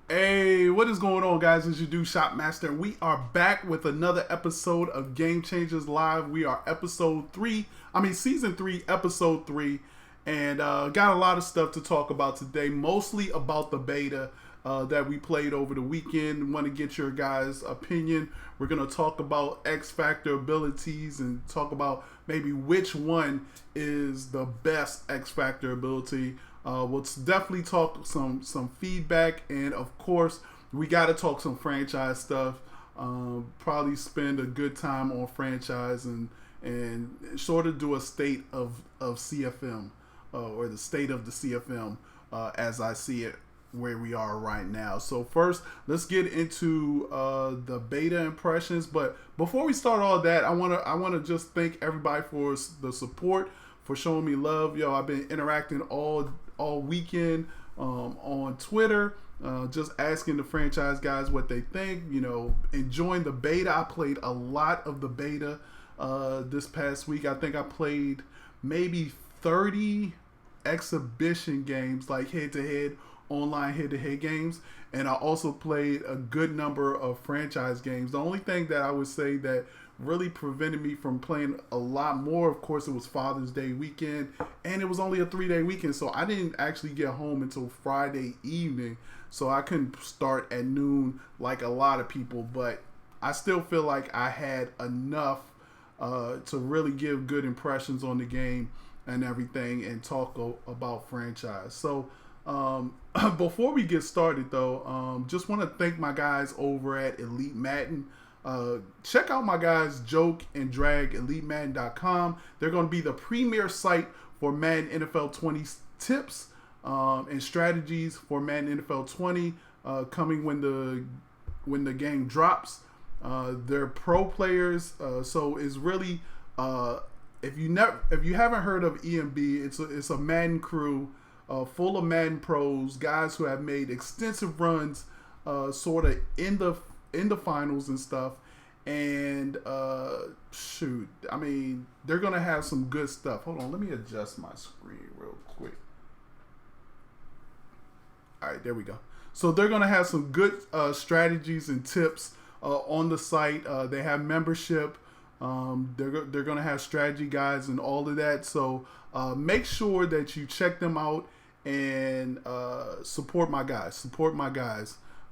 Hey, what is going on, guys? It's your dude Shopmaster, and we are back with another episode of Game Changers Live. We are season 3, episode 3, and got a lot of stuff to talk about today, mostly about the beta that we played over the weekend. Want to get your guys' opinion. We're going to talk about X Factor abilities and talk about maybe which one is the best X Factor ability. We'll definitely talk some feedback, and of course we got to talk some franchise stuff. Probably spend a good time on franchise and sort of do a state of CFM or the state of the CFM as I see it where we are right now. So first, let's get into the beta impressions. But before we start all that, I wanna just thank everybody for the support, for showing me love. Yo, I've been interacting all weekend on Twitter, just asking the franchise guys what they think, enjoying the beta. I played a lot of the beta this past week. I think I played maybe 30 exhibition games, like head-to-head, online head-to-head games, and I also played a good number of franchise games. The only thing that I would say that really prevented me from playing a lot more, of course, it was Father's Day weekend, and it was only a 3-day weekend, so I didn't actually get home until Friday evening, so I couldn't start at noon like a lot of people. But I still feel like I had enough to really give good impressions on the game and everything, and talk about franchise. So before we get started though, just want to thank my guys over at Elite Madden. Check out my guys Joke and Drag, EliteMadden.com. They're going to be the premier site for Madden NFL 20 tips and strategies for Madden NFL 20 coming when the game drops. They're pro players, so it's really if you haven't heard of EMB, it's a Madden crew full of Madden pros, guys who have made extensive runs, sort of in the finals and stuff. And they're gonna have some good stuff. Hold on, let me adjust my screen real quick. All right, there we go. So they're gonna have some good strategies and tips on the site. They have membership. They're gonna have strategy guides and all of that. So make sure that you check them out and support my guys.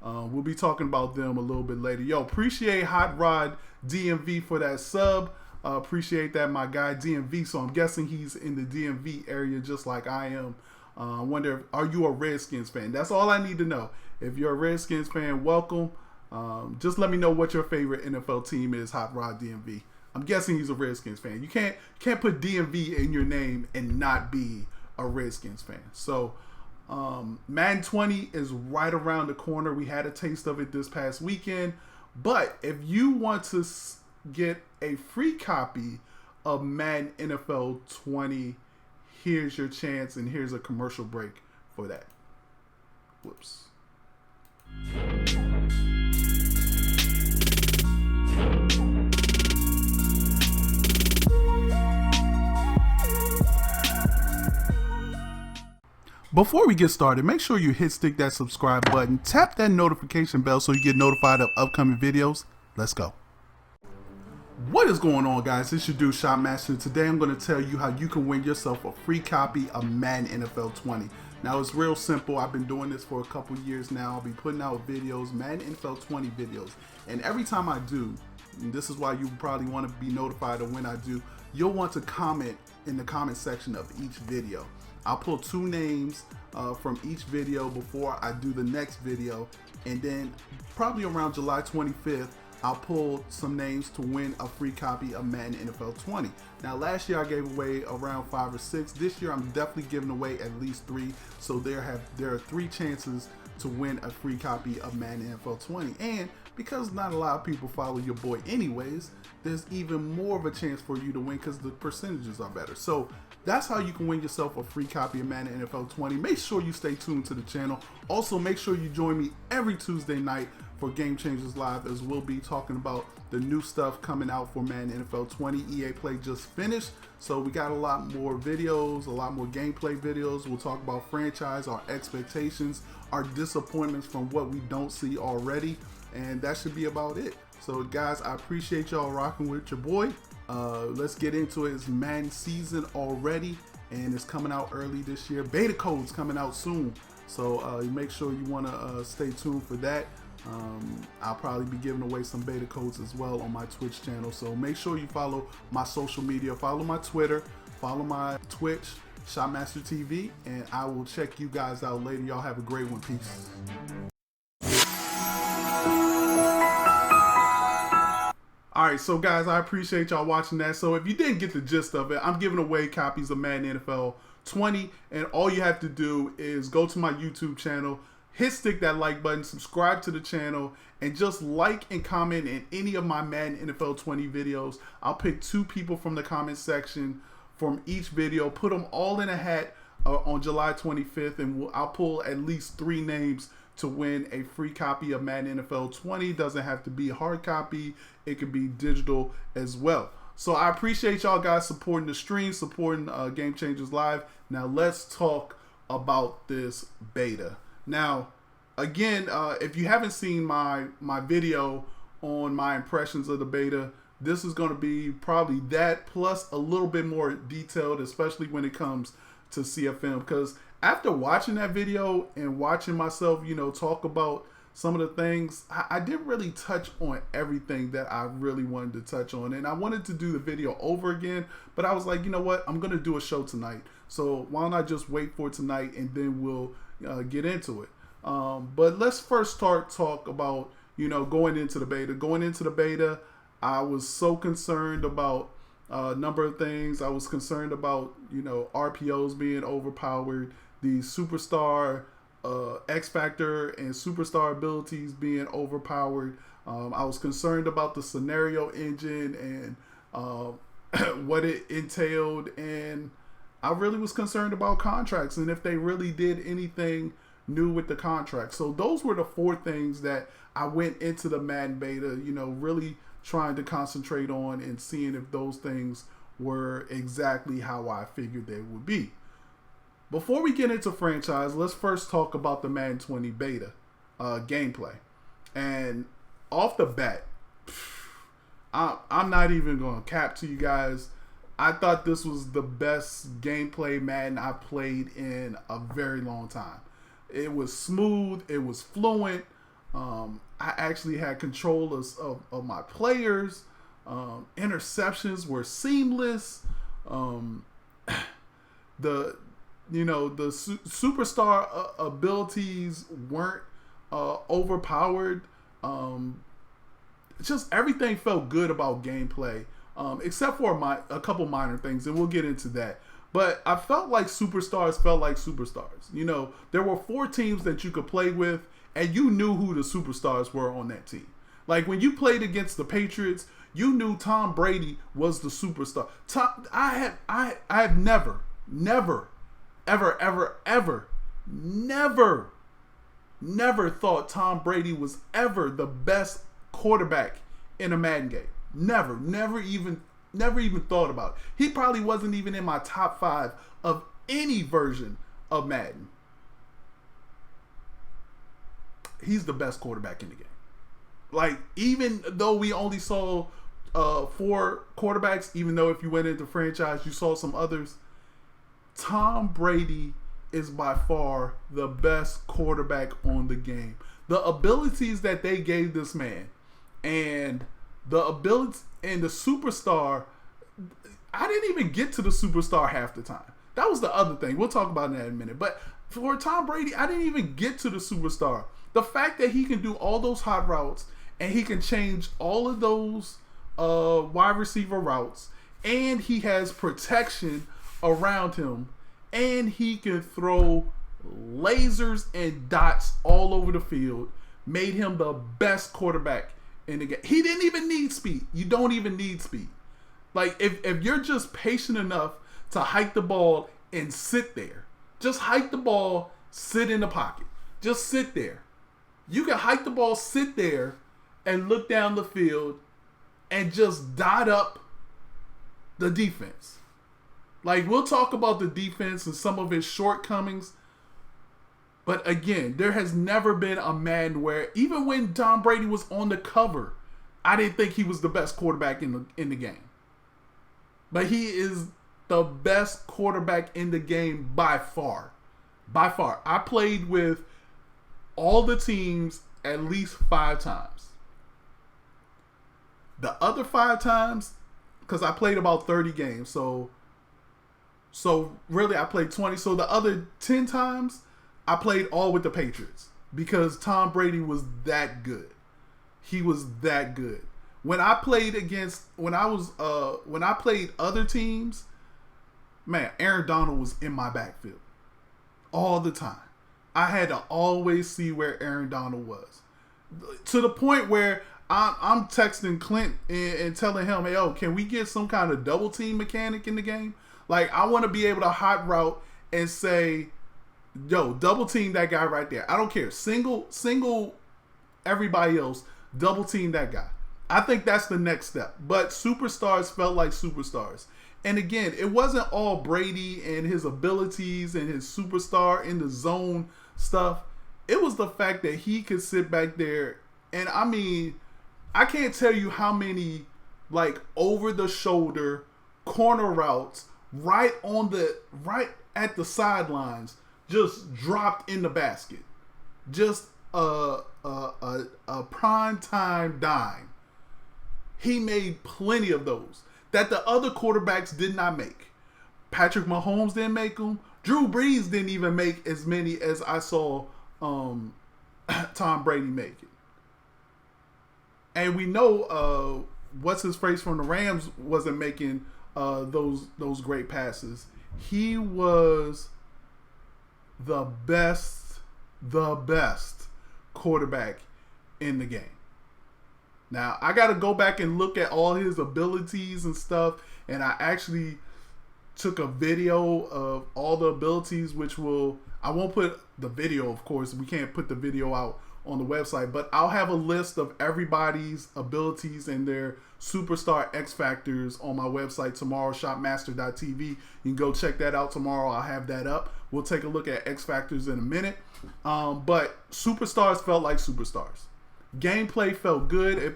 We'll be talking about them a little bit later. Yo, appreciate Hot Rod DMV for that sub. Appreciate that, my guy DMV. So I'm guessing he's in the DMV area just like I am. I wonder, are you a Redskins fan? That's all I need to know. If you're a Redskins fan, welcome. Just let me know what your favorite NFL team is, Hot Rod DMV. I'm guessing he's a Redskins fan. You can't put DMV in your name and not be a Redskins fan. So Madden 20 is right around the corner. We had a taste of it this past weekend. But if you want to get a free copy of Madden NFL 20, here's your chance, and here's a commercial break for that. Whoops. Before we get started, make sure you stick that subscribe button, tap that notification bell so you get notified of upcoming videos. Let's go. What is going on, guys? It's your dude Shopmaster. Today I'm going to tell you how you can win yourself a free copy of Madden NFL 20. Now it's real simple. I've been doing this for a couple years now. I'll be putting out videos, Madden NFL 20 videos. And every time I do, and this is why you probably want to be notified of when I do, you'll want to comment in the comment section of each video. I'll pull 2 names from each video before I do the next video, and then probably around July 25th, I'll pull some names to win a free copy of Madden NFL 20. Now, last year I gave away around 5 or 6. This year I'm definitely giving away at least 3. So there are 3 chances to win a free copy of Madden NFL 20. And because not a lot of people follow your boy anyways, there's even more of a chance for you to win because the percentages are better. So that's how you can win yourself a free copy of Madden NFL 20. Make sure you stay tuned to the channel. Also, make sure you join me every Tuesday night for Game Changers Live, as we'll be talking about the new stuff coming out for Madden NFL 20. EA Play just finished, so we got a lot more videos, a lot more gameplay videos. We'll talk about franchise, our expectations, our disappointments from what we don't see already, and that should be about it. So guys, I appreciate y'all rocking with your boy. Let's get into it. It's Madden season already, and it's coming out early this year. Beta code's coming out soon, so you make sure you want to stay tuned for that. I'll probably be giving away some beta codes as well on my Twitch channel, so make sure you follow my social media, follow my Twitter, follow my Twitch, Shopmaster TV, and I will check you guys out later. Y'all have a great one. Peace. Alright, so guys, I appreciate y'all watching that. So if you didn't get the gist of it, I'm giving away copies of Madden NFL 20, and all you have to do is go to my YouTube channel, stick that like button, subscribe to the channel, and just like and comment in any of my Madden NFL 20 videos. I'll pick 2 people from the comment section from each video, put them all in a hat on July 25th, and I'll pull at least 3 names to win a free copy of Madden NFL 20. Doesn't have to be a hard copy. It can be digital as well. So I appreciate y'all guys supporting the stream, supporting Game Changers Live. Now let's talk about this beta. Now, again, if you haven't seen my video on my impressions of the beta, this is going to be probably that plus a little bit more detailed, especially when it comes to CFM, because after watching that video and watching myself, talk about some of the things, I didn't really touch on everything that I really wanted to touch on. And I wanted to do the video over again, but I was like, you know what? I'm going to do a show tonight. So why don't I just wait for tonight and then we'll get into it. But let's first talk about, going into the beta. Going into the beta, I was so concerned about a number of things. I was concerned about, RPOs being overpowered, the superstar X Factor and superstar abilities being overpowered. I was concerned about the scenario engine and what it entailed, and I really was concerned about contracts and if they really did anything new with the contract. So those were the 4 things that I went into the Madden beta, really trying to concentrate on and seeing if those things were exactly how I figured they would be. Before we get into franchise, let's first talk about the Madden 20 beta gameplay. And off the bat, I'm not even going to cap to you guys. I thought this was the best gameplay Madden I've played in a very long time. It was smooth. It was fluent. I actually had control of my players. Interceptions were seamless. The superstar abilities weren't overpowered. Just everything felt good about gameplay, except for a couple minor things, and we'll get into that. But I felt like superstars felt like superstars. There were 4 teams that you could play with, and you knew who the superstars were on that team. Like when you played against the Patriots, you knew Tom Brady was the superstar. I have never, never thought Tom Brady was ever the best quarterback in a Madden game. Never even thought about it. He probably wasn't even in my top 5 of any version of Madden. He's the best quarterback in the game. Like, even though we only saw 4 quarterbacks, even though if you went into franchise, you saw some others, Tom Brady is by far the best quarterback on the game. The abilities that they gave this man and the ability and the superstar, I didn't even get to the superstar half the time. That was the other thing. We'll talk about that in a minute. But for Tom Brady, I didn't even get to the superstar. The fact that he can do all those hot routes and he can change all of those wide receiver routes, and he has protection around him, and he can throw lasers and dots all over the field, made him the best quarterback in the game. He didn't even need speed. You don't even need speed. Like, if you're just patient enough to hike the ball and sit there, just hike the ball, sit in the pocket, just sit there. You can hike the ball, sit there, and look down the field and just dot up the defense. Like, we'll talk about the defense and some of its shortcomings. But again, there has never been a Madden where, even when Tom Brady was on the cover, I didn't think he was the best quarterback in the game. But he is the best quarterback in the game by far. By far. I played with all the teams at least 5 times. The other 5 times, because I played about 30 games, so really I played 20. So the other 10 times, I played all with the Patriots because Tom Brady was that good. He was that good. When I played other teams, man, Aaron Donald was in my backfield all the time. I had to always see where Aaron Donald was, to the point where I'm texting Clint and telling him, "Hey, can we get some kind of double team mechanic in the game? Like, I want to be able to hot route and say, yo, double team that guy right there. I don't care. Single everybody else, double team that guy." I think that's the next step. But superstars felt like superstars. And again, it wasn't all Brady and his abilities and his superstar in the zone stuff. It was the fact that he could sit back there. And I mean, I can't tell you how many like over the shoulder corner routes right at the sidelines just dropped in the basket. Just a prime time dime. He made plenty of those that the other quarterbacks did not make. Patrick Mahomes didn't make them. Drew Brees didn't even make as many as I saw Tom Brady make it. And we know what's his face from the Rams wasn't making those great passes. He was the best quarterback in the game. Now, I got to go back and look at all his abilities and stuff, and I actually took a video of all the abilities, I won't put the video, of course, we can't put the video out on the website, but I'll have a list of everybody's abilities and their superstar X factors on my website tomorrow, shopmaster.tv. You can go check that out tomorrow. I'll have that up. We'll take a look at X factors in a minute. But superstars felt like superstars. Gameplay felt good.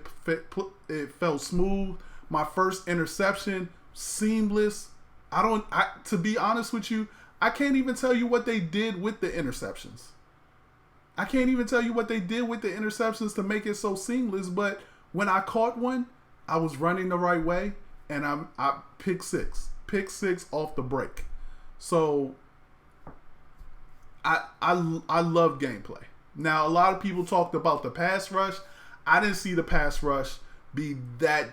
It felt smooth. My first interception, seamless. To be honest with you, I can't even tell you what they did with the interceptions. I can't even tell you what they did with the interceptions to make it so seamless. But when I caught one, I was running the right way, and I pick six off the break. So I love gameplay. Now, a lot of people talked about the pass rush. I didn't see the pass rush be that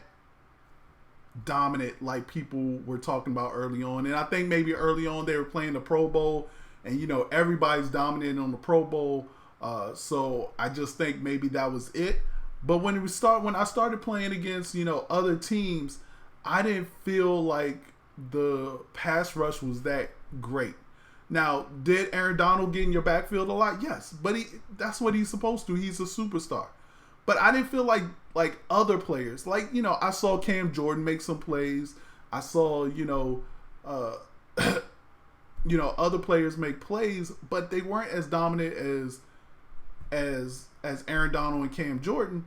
dominant like people were talking about early on. And I think maybe early on they were playing the Pro Bowl, and everybody's dominating on the Pro Bowl. So I just think maybe that was it. But when I started playing against other teams, I didn't feel like the pass rush was that great. Now, did Aaron Donald get in your backfield a lot? Yes, but that's what he's supposed to. He's a superstar. But I didn't feel like other players. I saw Cam Jordan make some plays. I saw other players make plays, but they weren't as dominant as Aaron Donald and Cam Jordan.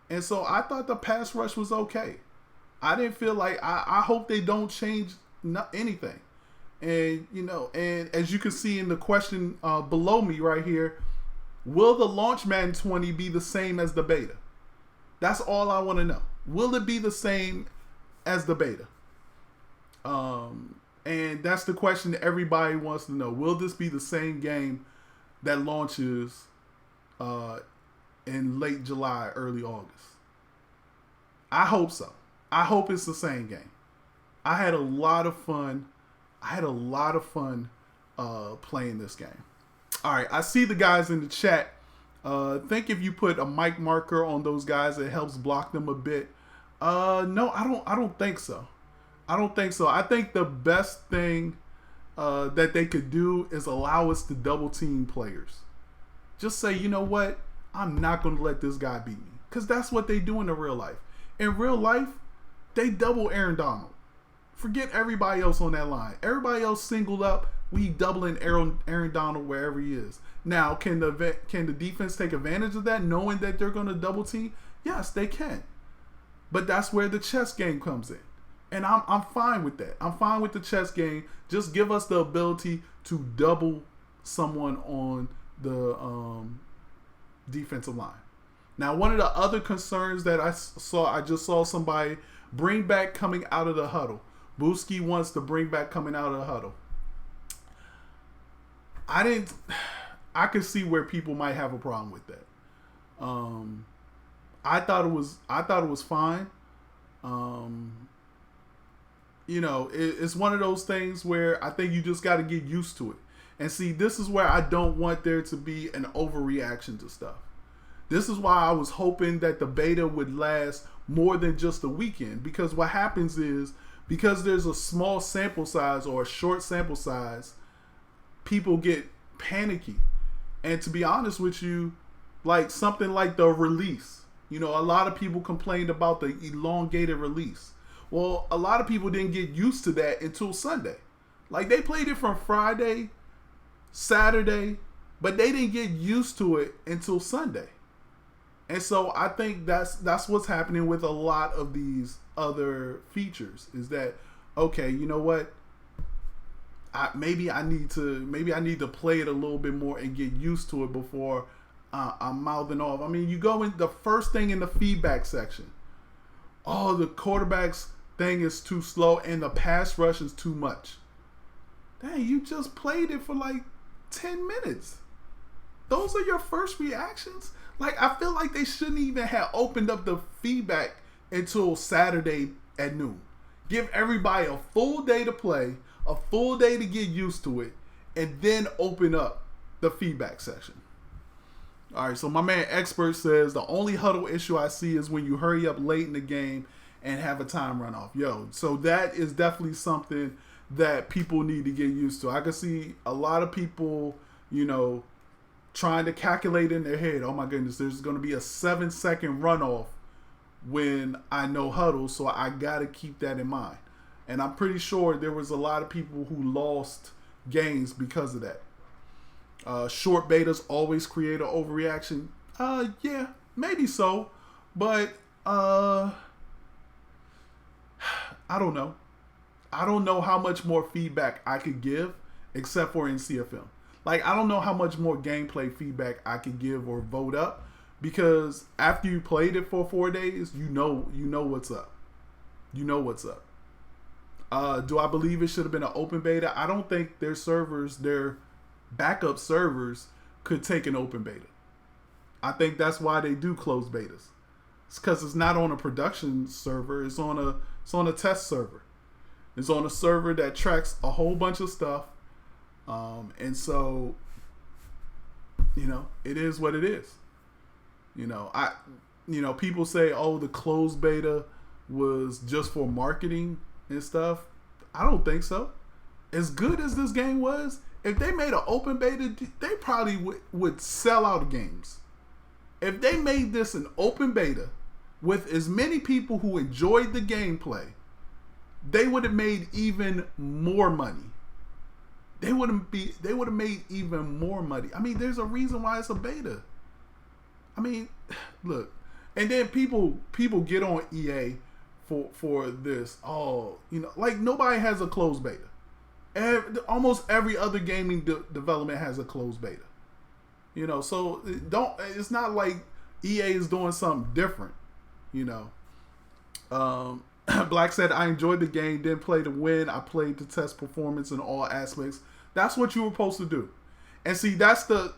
And so I thought the pass rush was okay. I didn't feel like I hope they don't change anything. And and as you can see in the question below me right here, will the launch Madden 20 be the same as the beta? That's all I want to know. Will it be the same as the beta? And that's the question that everybody wants to know. Will this be the same game that launches in late July, early August? I hope so. I hope it's the same game. I had a lot of fun playing this game. All right, I see the guys in the chat. Think if you put a mic marker on those guys, it helps block them a bit. No, I don't think so. I think the best thing that they could do is allow us to double team players. Just say, you know what? I'm not going to let this guy beat me. Because that's what they do in the real life. In real life, they double Aaron Donald. Forget everybody else on that line. Everybody else singled up. We doubling Aaron Donald wherever he is. Now, can the defense take advantage of that, knowing that they're going to double team? Yes, they can. But that's where the chess game comes in. And I'm fine with that. I'm fine with the chess game. Just give us the ability to double someone on the defensive line. Now, one of the other concerns that I just saw somebody bring back coming out of the huddle. Booski wants to bring back coming out of the huddle. I could see where people might have a problem with that. I thought it was fine. It's one of those things where I think you just got to get used to it. And see, this is where I don't want there to be an overreaction to stuff. This is why I was hoping that the beta would last more than just a weekend. Because what happens is, because there's a small sample size or a short sample size, people get panicky. And to be honest with you, like something like the release. A lot of people complained about the elongated release. Well, a lot of people didn't get used to that until Sunday. Like, they played it from Friday, Saturday, but they didn't get used to it until Sunday. And so I think that's what's happening with a lot of these other features, is that, okay, you know what? Maybe I need to play it a little bit more and get used to it before I'm mouthing off. I mean, you go in the first thing in the feedback section. Oh, the quarterback's thing is too slow and the pass rush is too much. Dang, you just played it for like 10 minutes. Those are your first reactions? Like, I feel like they shouldn't even have opened up the feedback until Saturday at noon. Give everybody a full day to play, a full day to get used to it, and then open up the feedback section. All right, so my man Expert says the only huddle issue I see is when you hurry up late in the game and have a time run off. So that is definitely something that people need to get used to. I can see a lot of people, trying to calculate in their head, oh my goodness, there's going to be a 7-second runoff when I know huddle, so I got to keep that in mind. And I'm pretty sure there was a lot of people who lost games because of that. Short betas always create an overreaction. Yeah, maybe so. But I don't know. I don't know how much more feedback I could give except for in CFM. Like, I don't know how much more gameplay feedback I could give or vote up, because after you played it for 4 days, you know what's up. You know what's up. Do I believe it should have been an open beta? I don't think their backup servers could take an open beta. I think that's why they do closed betas. It's because it's not on a production server. It's on a test server. It's on a server that tracks a whole bunch of stuff. And so, it is what it is. People say, oh, the closed beta was just for marketing and stuff. I don't think so. As good as this game was, if they made an open beta, they probably would sell out games. If they made this an open beta with as many people who enjoyed the gameplay, they would have made even more money. They would have made even more money. I mean, there's a reason why it's a beta. I mean, look, and then people get on EA for this. Oh, like nobody has a closed beta. Almost every other gaming development has a closed beta. So it's not like EA is doing something different. Black said, I enjoyed the game, didn't play to win. I played to test performance in all aspects. That's what you were supposed to do. And see, that's the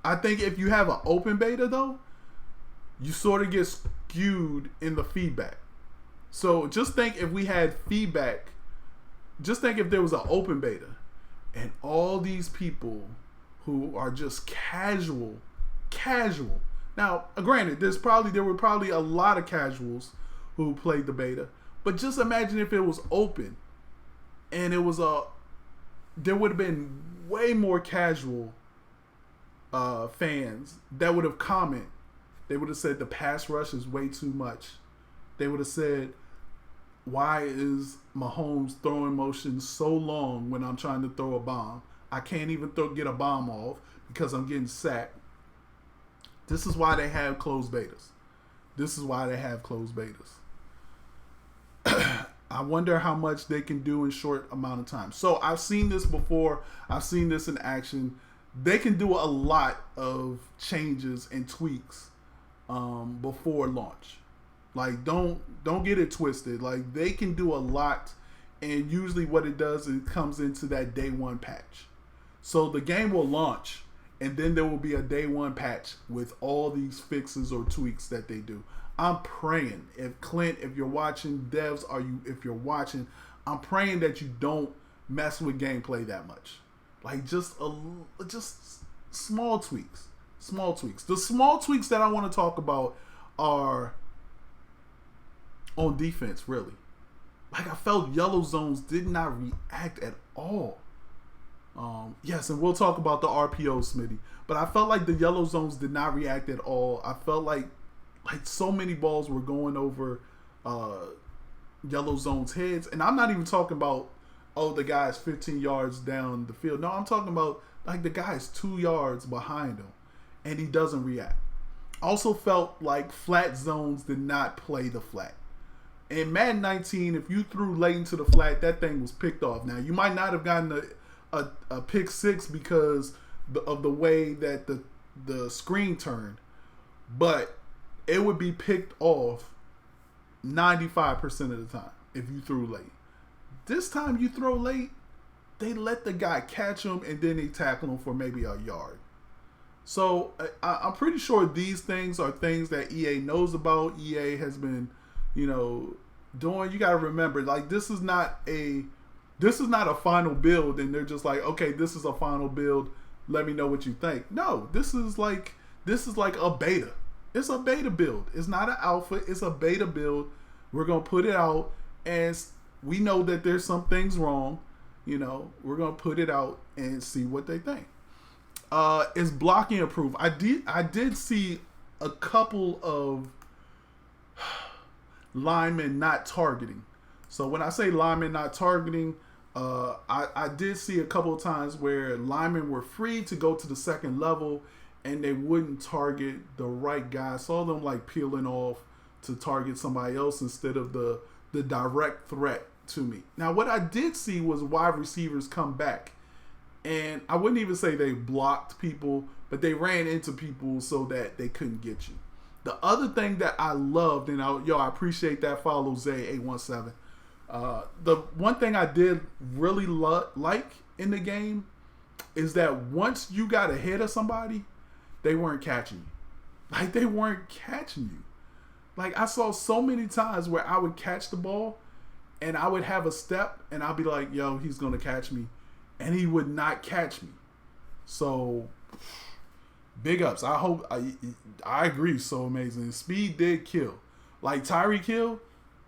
I think if you have an open beta though, you sort of get skewed in the feedback. So just think if we had feedback, just think if there was an open beta and all these people who are just casual. Now, granted, there were probably a lot of casuals who played the beta, but just imagine if it was open and there would have been way more casual fans that would have commented. They would have said the pass rush is way too much. They would have said, why is Mahomes throwing motion so long when I'm trying to throw a bomb? I can't even get a bomb off because I'm getting sacked. This is why they have closed betas. This is why they have closed betas. I wonder how much they can do in short amount of time. So I've seen this before. I've seen this in action. They can do a lot of changes and tweaks before launch. Like don't get it twisted. Like they can do a lot, and usually what it does is it comes into that day one patch. So the game will launch, and then there will be a day one patch with all these fixes or tweaks that they do. I'm praying, if Clint, if you're watching, devs, if you're watching, I'm praying that you don't mess with gameplay that much. Like just small tweaks. Small tweaks. The small tweaks that I want to talk about are on defense, really. Like I felt yellow zones did not react at all. Yes, and we'll talk about the RPO, Smitty. But I felt like the yellow zones did not react at all. I felt like so many balls were going over yellow zones' heads. And I'm not even talking about, the guy's 15 yards down the field. No, I'm talking about like the guy's 2 yards behind him, and he doesn't react. Also felt like flat zones did not play the flat. In Madden 19, if you threw late into the flat, that thing was picked off. Now, you might not have gotten a pick six because of the way that the screen turned, but it would be picked off 95% of the time if you threw late. This time you throw late, they let the guy catch him and then they tackle him for maybe a yard. So I'm pretty sure these things are things that EA knows about. EA has been, doing. You got to remember, like this is not a final build, and they're just like, okay, this is a final build. Let me know what you think. No, this is like a beta. It's a beta build. It's not an alpha. It's a beta build. We're gonna put it out, and we know that there's some things wrong. We're gonna put it out and see what they think. Is blocking improved? I did see a couple of linemen not targeting. So when I say linemen not targeting, I did see a couple of times where linemen were free to go to the second level and they wouldn't target the right guy. I saw them like peeling off to target somebody else instead of the direct threat to me. Now, what I did see was wide receivers come back, and I wouldn't even say they blocked people, but they ran into people so that they couldn't get you. The other thing that I loved, and I appreciate that follow, Zay817. The one thing I did really like in the game is that once you got ahead of somebody, they weren't catching you. Like, they weren't catching you. Like, I saw so many times where I would catch the ball and I would have a step and I'd be like, yo, he's going to catch me. And he would not catch me. So, big ups. I agree. So amazing. Speed did kill. Like, Tyreek Hill,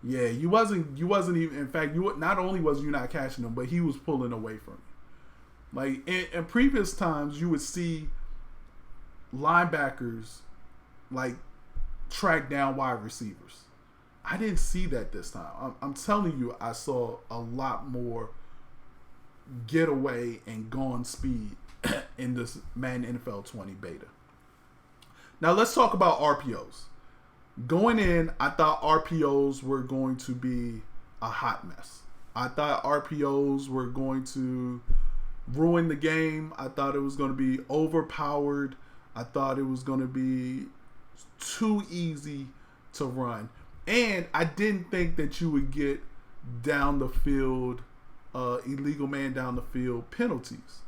yeah, you wasn't even, in fact, not only was you not catching him, but he was pulling away from you. Like, in previous times, you would see linebackers, like, track down wide receivers. I didn't see that this time. I'm telling you, I saw a lot more getaway and gone speed in this Madden NFL 20 beta. Now, let's talk about RPOs. Going in, I thought RPOs were going to be a hot mess. I thought RPOs were going to ruin the game. I thought it was going to be overpowered. I thought it was going to be too easy to run. And I didn't think that you would get down the field, illegal man down the field penalties.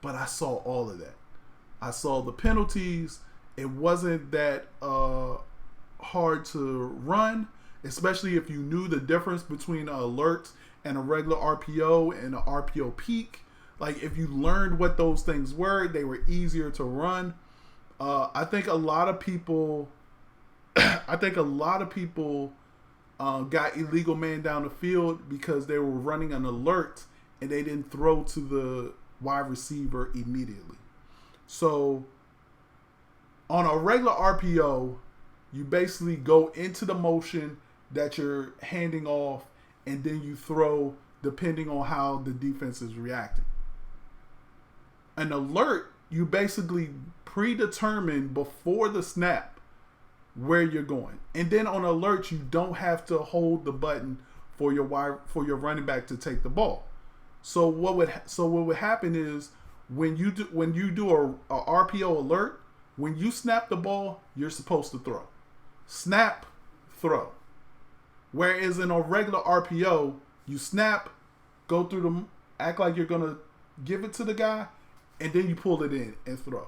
But I saw all of that. I saw the penalties. It wasn't that hard to run, especially if you knew the difference between an alert and a regular RPO and an RPO peak. Like, if you learned what those things were, they were easier to run. I think a lot of people got illegal man down the field because they were running an alert and they didn't throw to the wide receiver immediately. So on a regular RPO, you basically go into the motion that you're handing off, and then you throw depending on how the defense is reacting. An alert, you basically predetermine before the snap where you're going, and then on alert, you don't have to hold the button for your running back to take the ball. So what would happen is when you do a RPO alert, when you snap the ball, you're supposed to throw. Snap, throw. Whereas in a regular RPO, you snap, go through them, act like you're gonna give it to the guy, and then you pull it in and throw.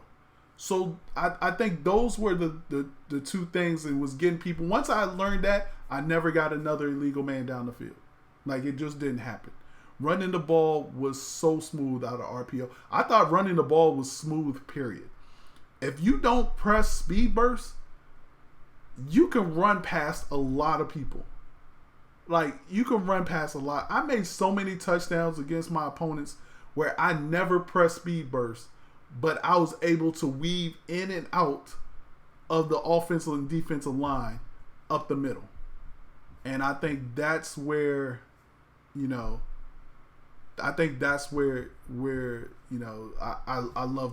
So I think those were the two things that was getting people. Once I learned that, I never got another illegal man down the field. Like, it just didn't happen. Running the ball was so smooth out of RPO. I thought running the ball was smooth, period. If you don't press speed burst, you can run past a lot of people. Like, you can run past a lot. I made so many touchdowns against my opponents where I never pressed speed burst, but I was able to weave in and out of the offensive and defensive line up the middle. And I think that's where, I love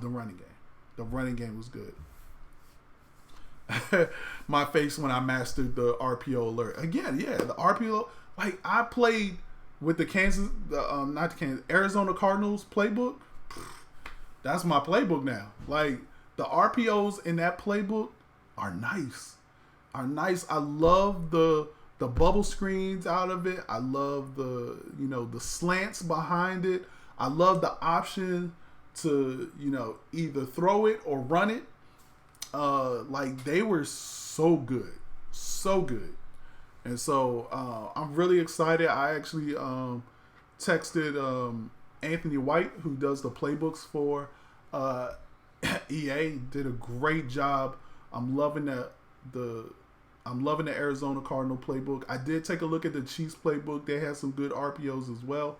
the running game. The running game was good. My face when I mastered the RPO alert. Again, yeah, the RPO. Like, I played with the Arizona Cardinals playbook. That's my playbook now. Like, the RPOs in that playbook are nice. I love the bubble screens out of it. I love the slants behind it. I love the option to, either throw it or run it. Like, they were so good. So good. And so I'm really excited. I actually texted Anthony White, who does the playbooks for EA. Did a great job. I'm loving the Arizona Cardinal playbook. I did take a look at the Chiefs playbook. They had some good RPOs as well.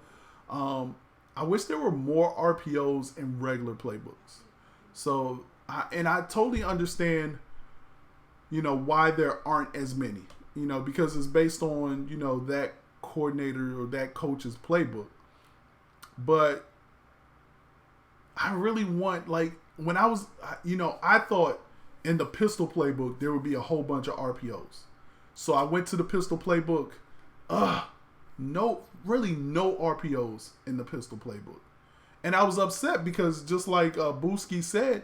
I wish there were more RPOs in regular playbooks. So I totally understand, why there aren't as many, because it's based on, that coordinator or that coach's playbook. But I really want, like, when I was, I thought in the pistol playbook there would be a whole bunch of RPOs. So I went to the pistol playbook. No RPOs in the pistol playbook. And I was upset because, just like Booski said,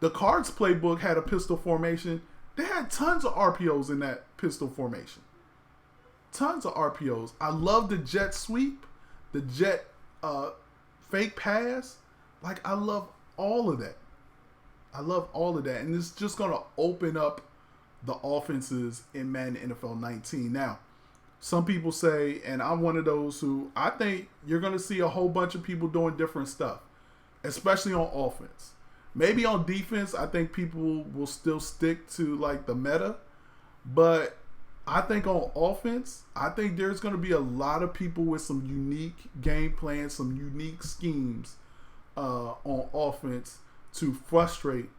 the Cards playbook had a pistol formation. They had tons of RPOs in that pistol formation. Tons of RPOs. I love the jet sweep, the jet fake pass. Like, I love all of that. And it's just going to open up the offenses in Madden NFL 19. Now, some people say, and I'm one of those who, I think you're going to see a whole bunch of people doing different stuff, especially on offense. Maybe on defense, I think people will still stick to, like, the meta. But I think on offense, I think there's going to be a lot of people with some unique game plans, some unique schemes on offense to frustrate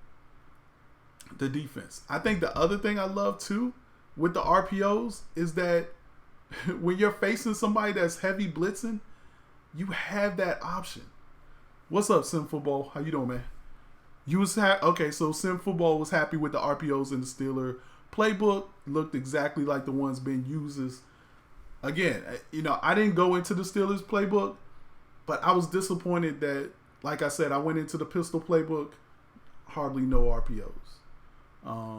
the defense. I think the other thing I love, too, with the RPOs is that when you're facing somebody that's heavy blitzing, you have that option. What's up, Sim Football? How you doing, man? Okay, so Sim Football was happy with the RPOs in the Steeler playbook. Looked exactly like the ones Ben uses. Again, I didn't go into the Steelers playbook, but I was disappointed that, like I said, I went into the pistol playbook, hardly no RPOs.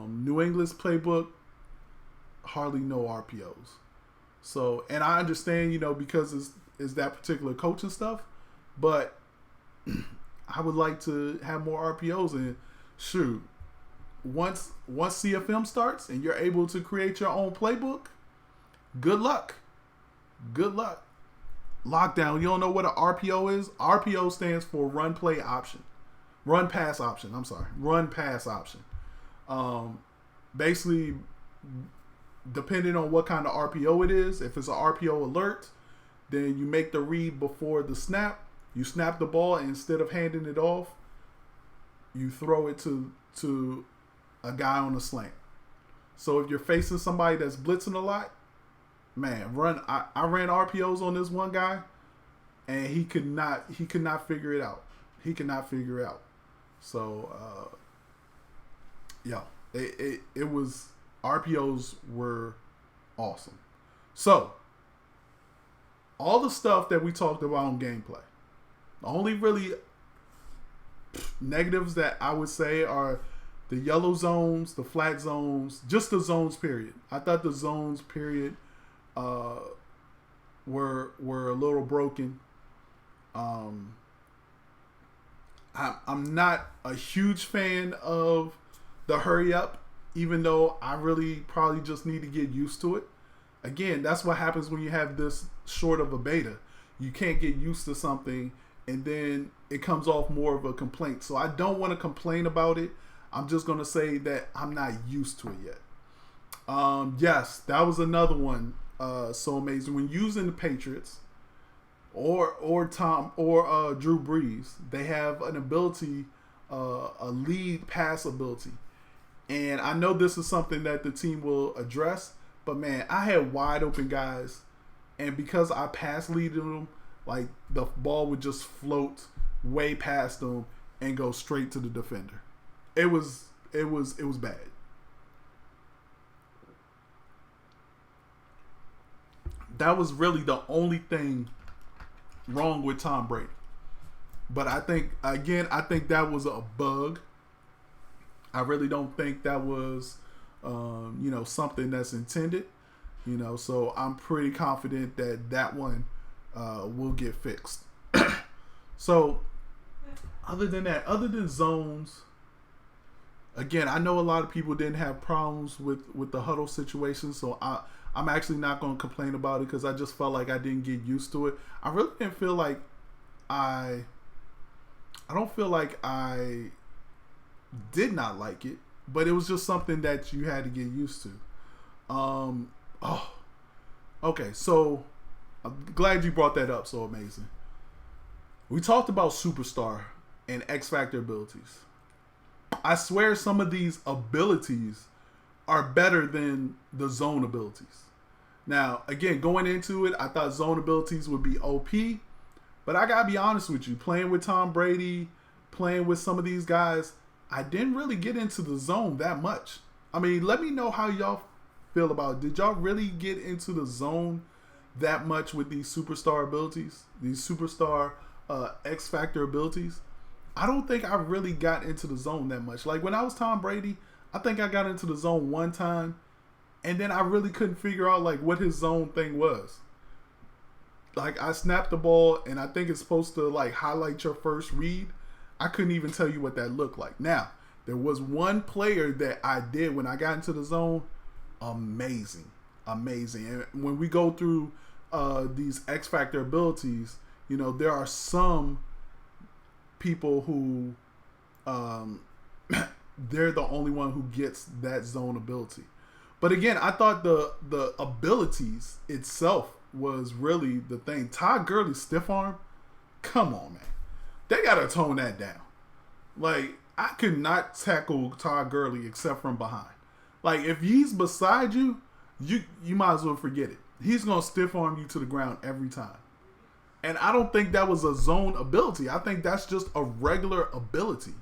New England's playbook, hardly no RPOs. So, and I understand, because it's that particular coaching stuff, but I would like to have more RPOs. And shoot, once CFM starts and you're able to create your own playbook, good luck. Lockdown. You don't know what an RPO is? RPO stands for run pass option. Basically, depending on what kind of RPO it is, if it's an RPO alert, then you make the read before the snap. You snap the ball, and instead of handing it off, you throw it to a guy on a slant. So if you're facing somebody that's blitzing a lot, man, run. I ran RPOs on this one guy, and he could not figure it out. He could not figure it out. So, it was, RPOs were awesome. So, all the stuff that we talked about on gameplay, the only really negatives that I would say are the yellow zones, the flat zones, just the zones period. I thought the zones period were a little broken. I'm not a huge fan of the hurry up, even though I really probably just need to get used to it. Again, that's what happens when you have this short of a beta. You can't get used to something, and then it comes off more of a complaint. So I don't want to complain about it. I'm just going to say that I'm not used to it yet. Yes, that was another one. So amazing. When using the Patriots or Drew Brees, they have an ability, a lead pass ability. And I know this is something that the team will address, but man, I had wide open guys, and because I pass leaded them, like the ball would just float way past them and go straight to the defender. It was bad. That was really the only thing wrong with Tom Brady. But I think that was a bug. I really don't think that was, something that's intended. So I'm pretty confident that one will get fixed. So, other than zones, again, I know a lot of people didn't have problems with the huddle situation, so I'm actually not going to complain about it because I just felt like I didn't get used to it. I really didn't feel like I don't feel like I did not like it, but it was just something that you had to get used to. Okay, so I'm glad you brought that up. So amazing. We talked about superstar and X Factor abilities. I swear some of these abilities are better than the zone abilities. Now, again, going into it, I thought zone abilities would be OP, but I gotta be honest with you, playing with Tom Brady, playing with some of these guys, I didn't really get into the zone that much. I mean, let me know how y'all feel about it. Did y'all really get into the zone that much with these superstar abilities, these superstar X Factor abilities? I don't think I really got into the zone that much. Like when I was Tom Brady, I think I got into the zone one time, and then I really couldn't figure out like what his zone thing was. Like I snapped the ball, and I think it's supposed to like highlight your first read. I couldn't even tell you what that looked like. Now, there was one player that I did when I got into the zone. Amazing. And when we go through these X Factor abilities, there are some people who they're the only one who gets that zone ability. But again, I thought the abilities itself was really the thing. Todd Gurley's stiff arm, come on, man. They got to tone that down. Like, I could not tackle Todd Gurley except from behind. Like, if he's beside you, you might as well forget it. He's going to stiff arm you to the ground every time. And I don't think that was a zone ability. I think that's just a regular ability.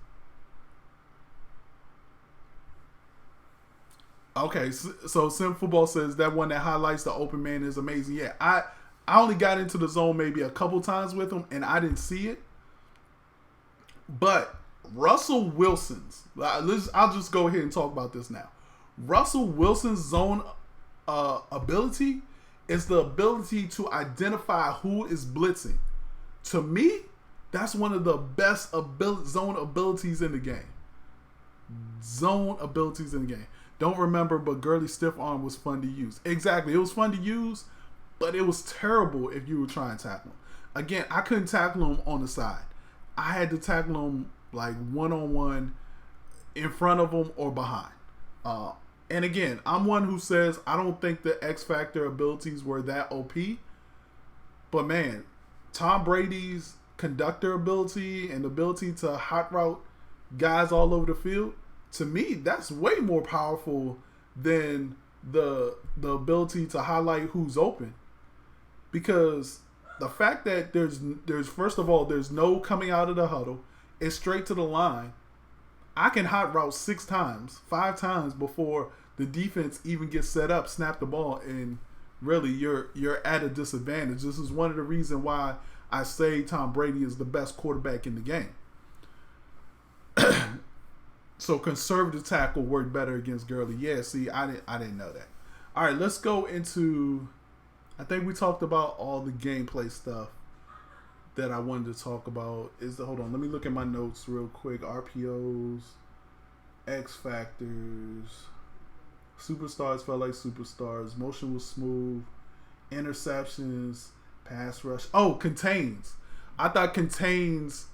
Okay, so Sim Football says that one that highlights the open man is amazing. Yeah, I only got into the zone maybe a couple times with him, and I didn't see it. But Russell Wilson's, I'll just go ahead and talk about this now. Russell Wilson's zone ability is the ability to identify who is blitzing. To me, that's one of the best zone abilities in the game. Zone abilities in the game. Don't remember, but Gurley's stiff arm was fun to use. Exactly, it was fun to use, but it was terrible if you were trying to tackle him. Again, I couldn't tackle him on the side. I had to tackle him like one-on-one in front of him or behind. And again, I'm one who says I don't think the X Factor abilities were that OP. But man, Tom Brady's conductor ability and ability to hot route guys all over the field, to me, that's way more powerful than the ability to highlight who's open. Because the fact that there's first of all, there's no coming out of the huddle, it's straight to the line. I can hot route 5 times before the defense even gets set up, snap the ball, and really you're at a disadvantage. This is one of the reasons why I say Tom Brady is the best quarterback in the game. So conservative tackle worked better against Gurley. Yeah, see, I didn't know that. All right, let's go into. I think we talked about all the gameplay stuff that I wanted to talk about. Hold on, let me look at my notes real quick. RPOs, X factors, superstars felt like superstars. Motion was smooth. Interceptions, pass rush. Oh, contains. I thought contains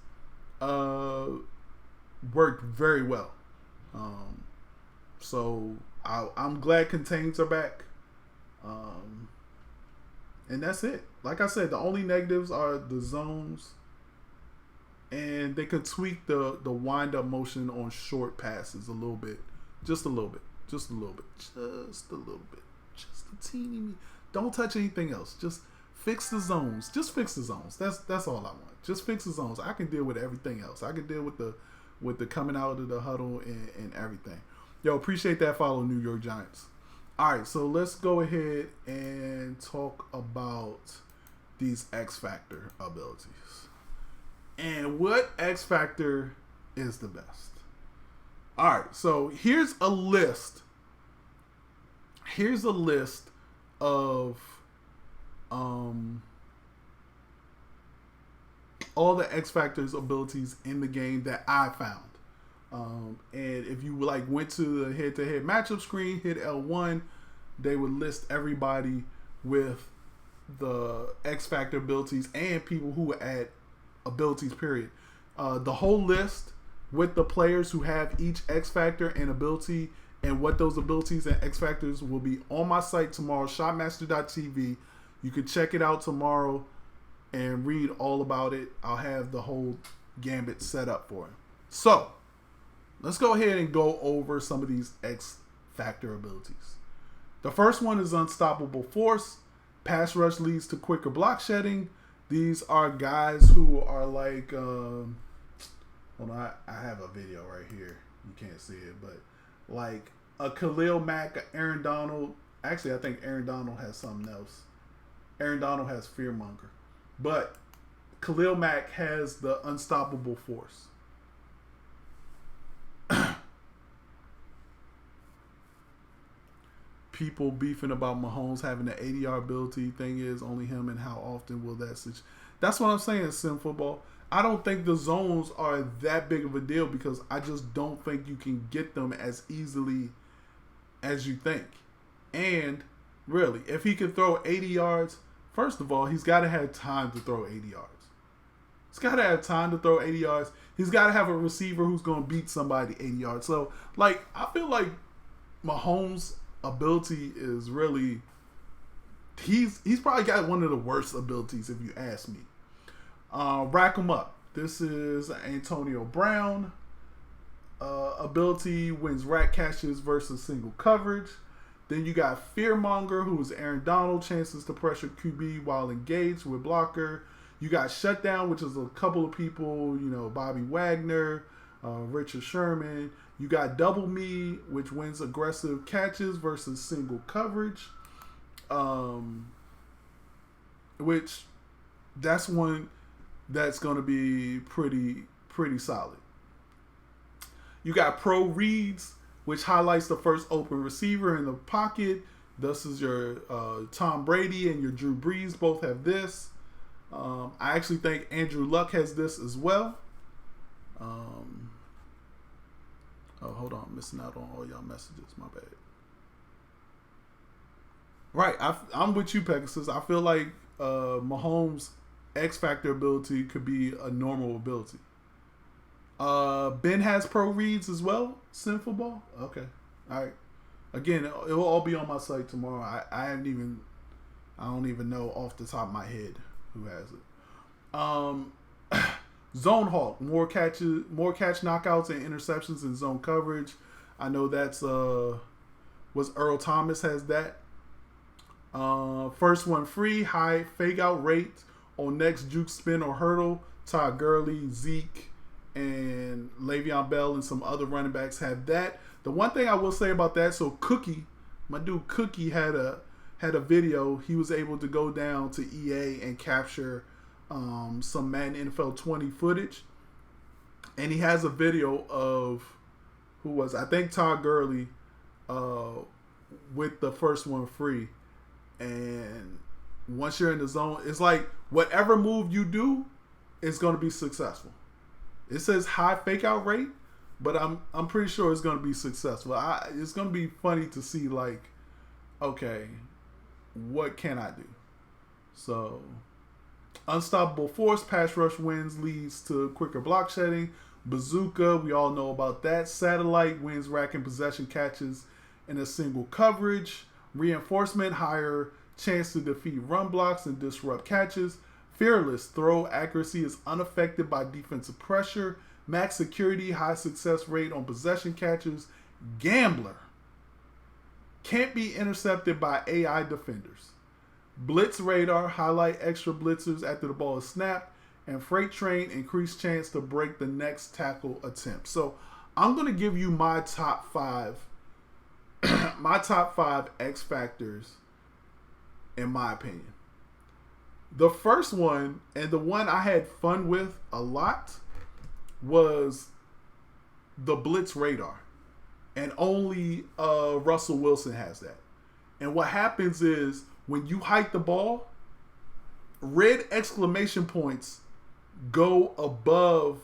worked very well. So I'm glad contains are back. And that's it. Like I said, the only negatives are the zones, and they could tweak the wind up motion on short passes a little bit, just a little bit, just a little bit, just a little bit, just a teeny. Don't touch anything else. Just fix the zones. Just fix the zones. That's all I want. Just fix the zones. I can deal with everything else. I can deal with the coming out of the huddle and everything. Yo, appreciate that follow, New York Giants. All right, so let's go ahead and talk about these X Factor abilities. And what X Factor is the best? All right, so here's a list. Here's a list of all the X Factor's abilities in the game that I found. And if you went to the head-to-head matchup screen, hit L1, they would list everybody with the X Factor abilities and people who add abilities, period. The whole list with the players who have each X Factor and ability and what those abilities and X Factors will be on my site tomorrow, shotmaster.tv. You can check it out tomorrow and read all about it. I'll have the whole gambit set up for him. So, let's go ahead and go over some of these X Factor abilities. The first one is Unstoppable Force. Pass rush leads to quicker block shedding. These are guys who are like, hold on, I have a video right here. You can't see it, but like a Khalil Mack, a Aaron Donald. Actually, I think Aaron Donald has something else. Aaron Donald has Fearmonger. But Khalil Mack has the Unstoppable Force. People beefing about Mahomes having the 80-yard ability. Thing is, only him, and how often will that switch? That's what I'm saying, Sim Football. I don't think the zones are that big of a deal because I just don't think you can get them as easily as you think. And really, if he can throw 80 yards, first of all, he's got to have time to throw 80 yards. He's got to have time to throw 80 yards. He's got to have a receiver who's going to beat somebody 80 yards. So, I feel like Mahomes' ability is really, he's probably got one of the worst abilities if you ask me. Rack 'em up. This is Antonio Brown. Ability wins rack catches versus single coverage. Then you got Fearmonger, who is Aaron Donald, chances to pressure QB while engaged with blocker. You got Shutdown, which is a couple of people, Bobby Wagner, Richard Sherman. You got Double Me, which wins aggressive catches versus single coverage. Which that's one that's going to be pretty solid. You got Pro Reads, which highlights the first open receiver in the pocket. This is your Tom Brady and your Drew Brees both have this. I actually think Andrew Luck has this as well. Hold on. I'm missing out on all y'all messages. My bad. Right. I'm with you, Pegasus. I feel like Mahomes' X Factor ability could be a normal ability. Ben has Pro Reads as well. Sim Football. Okay. All right. Again, it will all be on my site tomorrow. I don't even know off the top of my head who has it. Zone Hawk, more catch knockouts and interceptions in zone coverage. I know that's was Earl Thomas has that. First one free, high fake out rate on next juke spin or hurdle. Todd Gurley, Zeke, and Le'Veon Bell and some other running backs have that. The one thing I will say about that, so Cookie, my dude Cookie had a video. He was able to go down to EA and capture some Madden NFL 20 footage, and he has a video of I think Todd Gurley with the first one free. And once you're in the zone, it's like whatever move you do is going to be successful. It says high fake out rate, but I'm pretty sure it's going to be successful. It's going to be funny to see, like, okay, what can I do? So, unstoppable force, pass rush wins, leads to quicker block shedding. Bazooka, we all know about that. Satellite wins racking possession catches in a single coverage. Reinforcement, higher chance to defeat run blocks and disrupt catches. Fearless, throw accuracy is unaffected by defensive pressure. Max security, high success rate on possession catches. Gambler, can't be intercepted by AI defenders. Blitz radar, highlight extra blitzers after the ball is snapped. And freight train, increased chance to break the next tackle attempt. So I'm going to give you my top 5 X factors in my opinion. The first one, and the one I had fun with a lot, was the blitz radar. And only Russell Wilson has that. And what happens is when you hike the ball, red exclamation points go above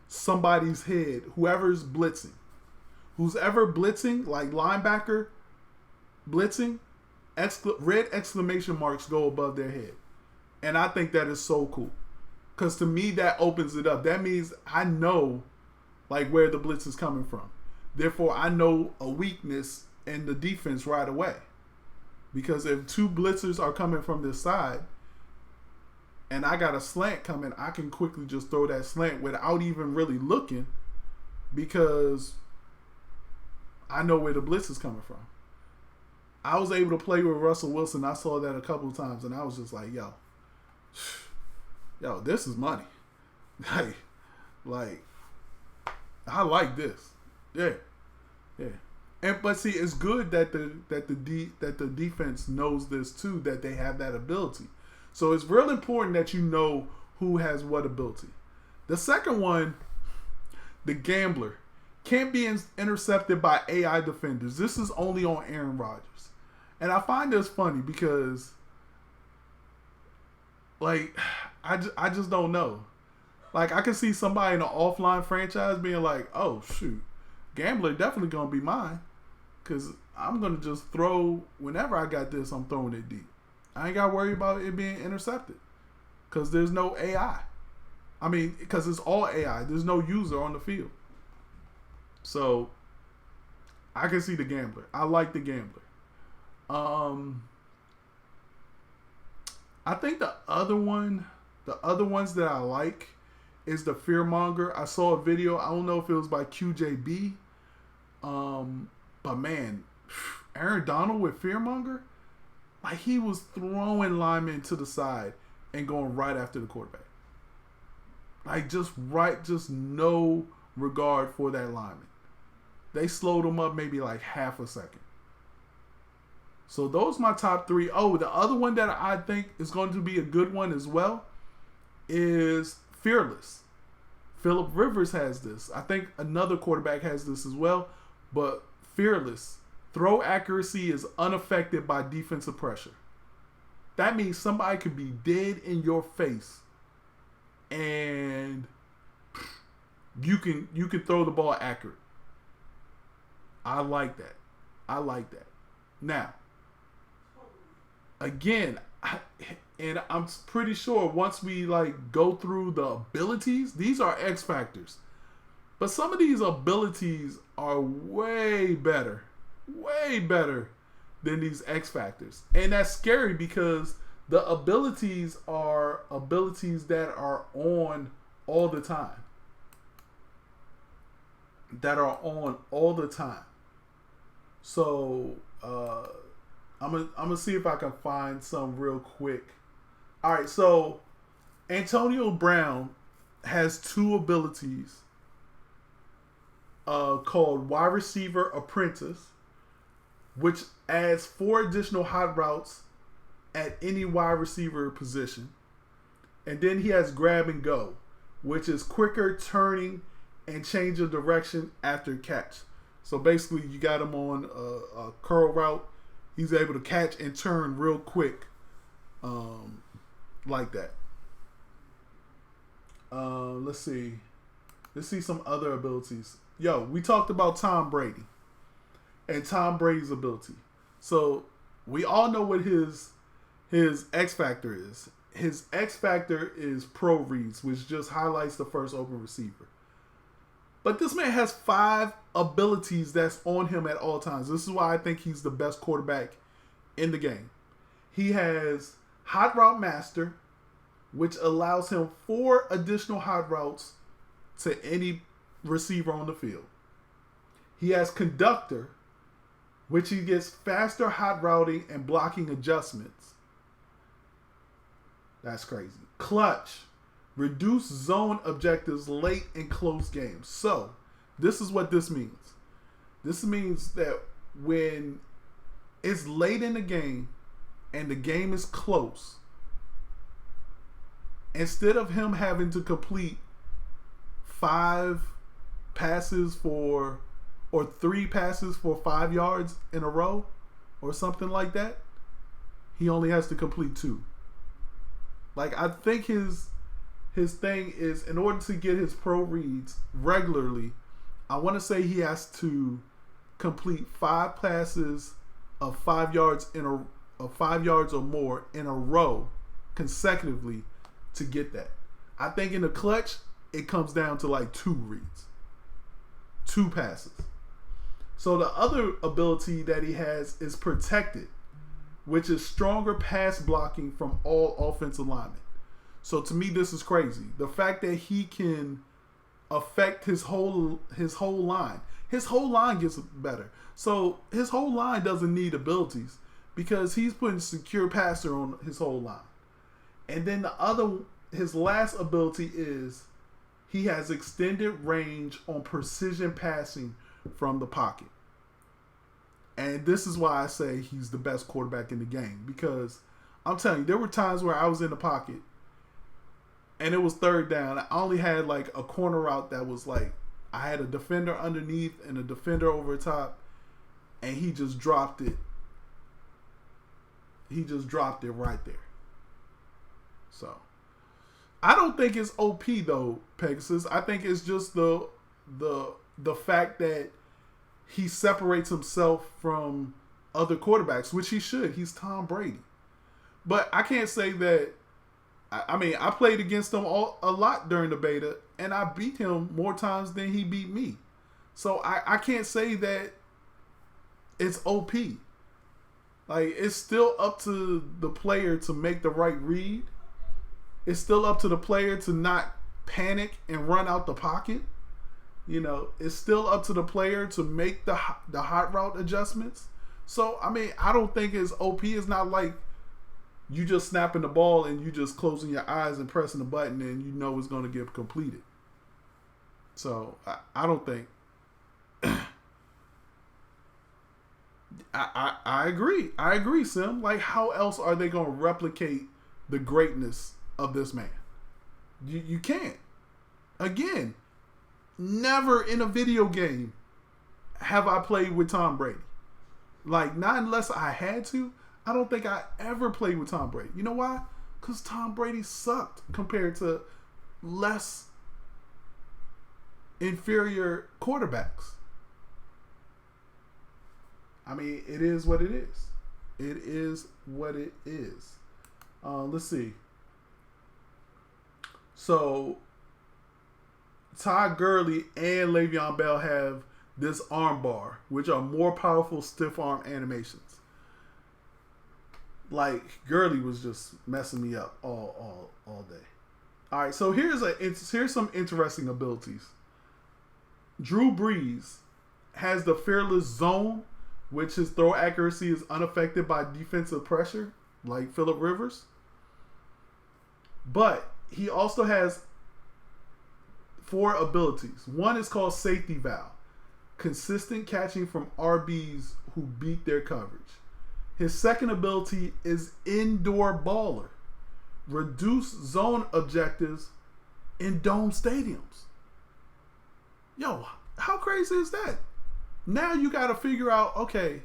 somebody's head, whoever's blitzing. Who's ever blitzing, like linebacker blitzing, red exclamation marks go above their head. And I think that is so cool. Because to me, that opens it up. That means I know, like, where the blitz is coming from. Therefore, I know a weakness in the defense right away. Because if 2 blitzers are coming from this side, and I got a slant coming, I can quickly just throw that slant without even really looking, because I know where the blitz is coming from. I was able to play with Russell Wilson. I saw that a couple of times, and I was just like, yo, this is money. Like, I like this. Yeah. But see, it's good that the defense knows this too, that they have that ability. So it's real important that you know who has what ability. The second one, the gambler, can't be intercepted by AI defenders. This is only on Aaron Rodgers. And I find this funny because, like, I just don't know. Like, I can see somebody in an offline franchise being like, oh, shoot, gambler definitely going to be mine. Because I'm going to just throw, whenever I got this, I'm throwing it deep. I ain't got to worry about it being intercepted. Because there's no AI. I mean, because it's all AI. There's no user on the field. So, I can see the gambler. I like the gambler. I think the other ones that I like is the fearmonger. I saw a video. I don't know if it was by QJB. But man, Aaron Donald with fearmonger, like, he was throwing linemen to the side and going right after the quarterback. Like, just no regard for that lineman. They slowed him up maybe like half a second. So those are my top 3. Oh, the other one that I think is going to be a good one as well is Fearless. Phillip Rivers has this. I think another quarterback has this as well. But Fearless, throw accuracy is unaffected by defensive pressure. That means somebody could be dead in your face and you can throw the ball accurate. I like that. Now, again, I'm pretty sure once we go through the abilities, these are X factors. But some of these abilities are way better than these X factors. And that's scary because The abilities are abilities that are on all the time. That are on all the time. So I'm gonna see if I can find some real quick. All right, so Antonio Brown has two abilities called Wide Receiver Apprentice, which adds 4 additional hot routes at any wide receiver position. And then he has Grab and Go, which is quicker turning and change of direction after catch. So basically, you got him on a curl route. He's able to catch and turn real quick, like that. Let's see. Let's see some other abilities. Yo, we talked about Tom Brady and Tom Brady's ability. So we all know what his X factor is. His X factor is pro reads, which just highlights the first open receiver. But this man has 5 abilities that's on him at all times. This is why I think he's the best quarterback in the game. He has Hot Route Master, which allows him 4 additional hot routes to any receiver on the field. He has Conductor, which he gets faster hot routing and blocking adjustments. That's crazy. Clutch, reduce zone objectives late in close games. So, this is what this means. This means that when it's late in the game and the game is close, instead of him having to complete 5 passes or 3 passes for 5 yards in a row or something like that, he only has to complete 2. Like, I think his thing is, in order to get his pro reads regularly, I want to say he has to complete 5 passes of 5 yards of 5 yards or more in a row consecutively to get that. I think in the clutch, it comes down to like 2 reads, 2 passes. So the other ability that he has is Protected, which is stronger pass blocking from all offensive linemen. So to me, this is crazy. The fact that he can affect his whole line. His whole line gets better. So his whole line doesn't need abilities because he's putting secure passer on his whole line. And then his last ability is he has extended range on precision passing from the pocket. And this is why I say he's the best quarterback in the game, because I'm telling you, there were times where I was in the pocket and it was 3rd down. I only had like a corner route that was like, I had a defender underneath and a defender over top, and he just dropped it. He just dropped it right there. So I don't think it's OP though, Pegasus. I think it's just the fact that he separates himself from other quarterbacks, which he should. He's Tom Brady. But I can't say that. I mean, I played against him a lot during the beta, and I beat him more times than he beat me. So I can't say that it's OP. Like, it's still up to the player to make the right read. It's still up to the player to not panic and run out the pocket. You know, it's still up to the player to make the hot route adjustments. So, I mean, I don't think it's OP. It's not like you just snapping the ball and you just closing your eyes and pressing the button and you know it's going to get completed. So, I don't think. I agree. I agree, Sim. Like, how else are they going to replicate the greatness of this man? You can't. Again, never in a video game have I played with Tom Brady. Like, not unless I had to. I don't think I ever played with Tom Brady. You know why? Because Tom Brady sucked compared to less inferior quarterbacks. I mean, it is what it is. It is what it is. Let's see. So, Todd Gurley and Le'Veon Bell have this arm bar, which are more powerful stiff arm animations. Like Gurley was just messing me up all day. All right, so here's some interesting abilities. Drew Brees has the fearless zone, which his throw accuracy is unaffected by defensive pressure, like Phillip Rivers. But he also has 4 abilities. One is called safety valve, consistent catching from RBs who beat their coverage. His second ability is indoor baller, reduce zone objectives in dome stadiums. Yo, how crazy is that? Now you got to figure out, okay,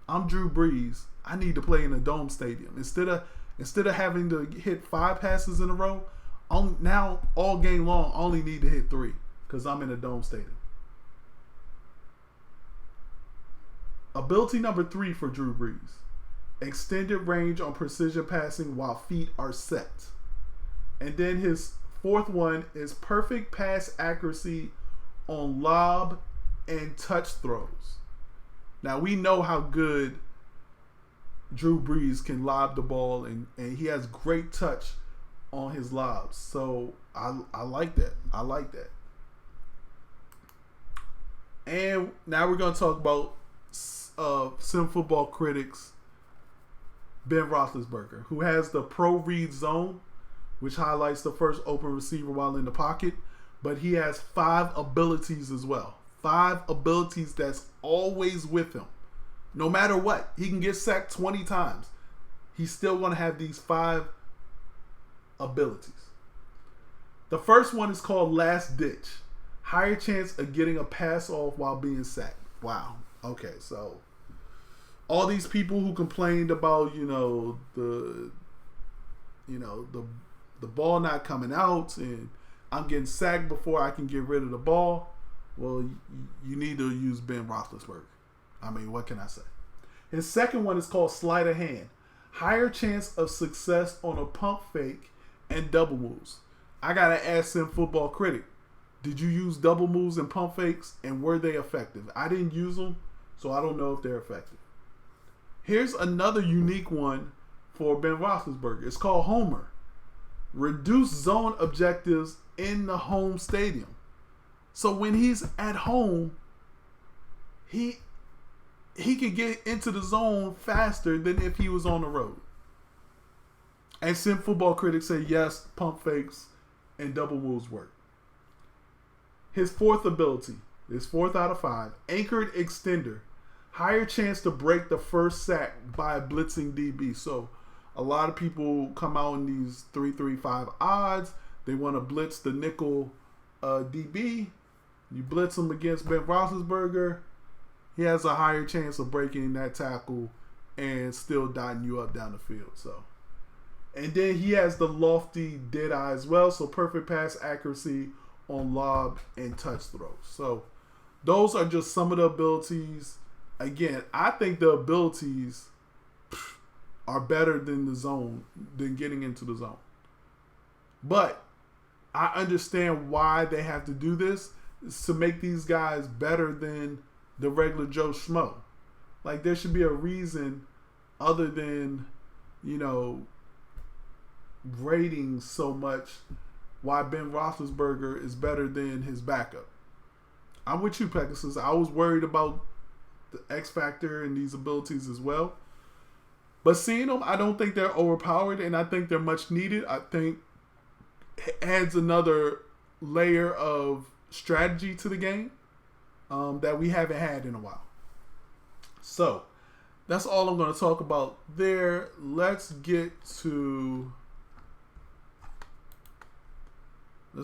I'm Drew Brees. I need to play in a dome stadium instead of having to hit 5 passes in a row. Now all game long, I only need to hit 3 because I'm in a dome stadium. Ability number 3 for Drew Brees: extended range on precision passing while feet are set. And then his 4th one is perfect pass accuracy on lob and touch throws. Now we know how good Drew Brees can lob the ball, and he has great touch on his lobs. So I like that. I like that. And now we're going to talk about Sim Football Critics Ben Roethlisberger, who has the pro read zone, which highlights the first open receiver while in the pocket. But he has 5 abilities as well. 5 abilities that's always with him. No matter what, he can get sacked 20 times. He's still going to have these 5 abilities. The first one is called Last Ditch. Higher chance of getting a pass off while being sacked. Wow. Okay, so all these people who complained about, the ball not coming out and I'm getting sacked before I can get rid of the ball. Well, you need to use Ben Roethlisberger. I mean, what can I say? His second one is called Sleight of Hand. Higher chance of success on a pump fake and double moves. I got to ask Sim Football Critic, did you use double moves and pump fakes, and were they effective? I didn't use them, so I don't know if they're effective. Here's another unique one for Ben Roethlisberger. It's called Homer. Reduce zone objectives in the home stadium. So when he's at home, he can get into the zone faster than if he was on the road. And Sim Football Critics say yes, pump fakes and double moves work. His 4th ability, his 4th out of 5, anchored extender. Higher chance to break the first sack by a blitzing DB. So a lot of people come out in these 3-3-5 odds. They want to blitz the nickel DB. You blitz him against Ben Roethlisberger, he has a higher chance of breaking that tackle and still dotting you up down the field. So, and then he has the lofty dead eye as well. So perfect pass accuracy on lob and touch throws. So those are just some of the abilities. Again, I think the abilities are better than the zone, than getting into the zone. But I understand why they have to do this, is to make these guys better than the regular Joe Schmo. Like, there should be a reason other than, rating so much why Ben Roethlisberger is better than his backup. I'm with you, Pegasus. I was worried about the X Factor and these abilities as well. But seeing them, I don't think they're overpowered, and I think they're much needed. I think it adds another layer of strategy to the game that we haven't had in a while. So, that's all I'm going to talk about there. Let's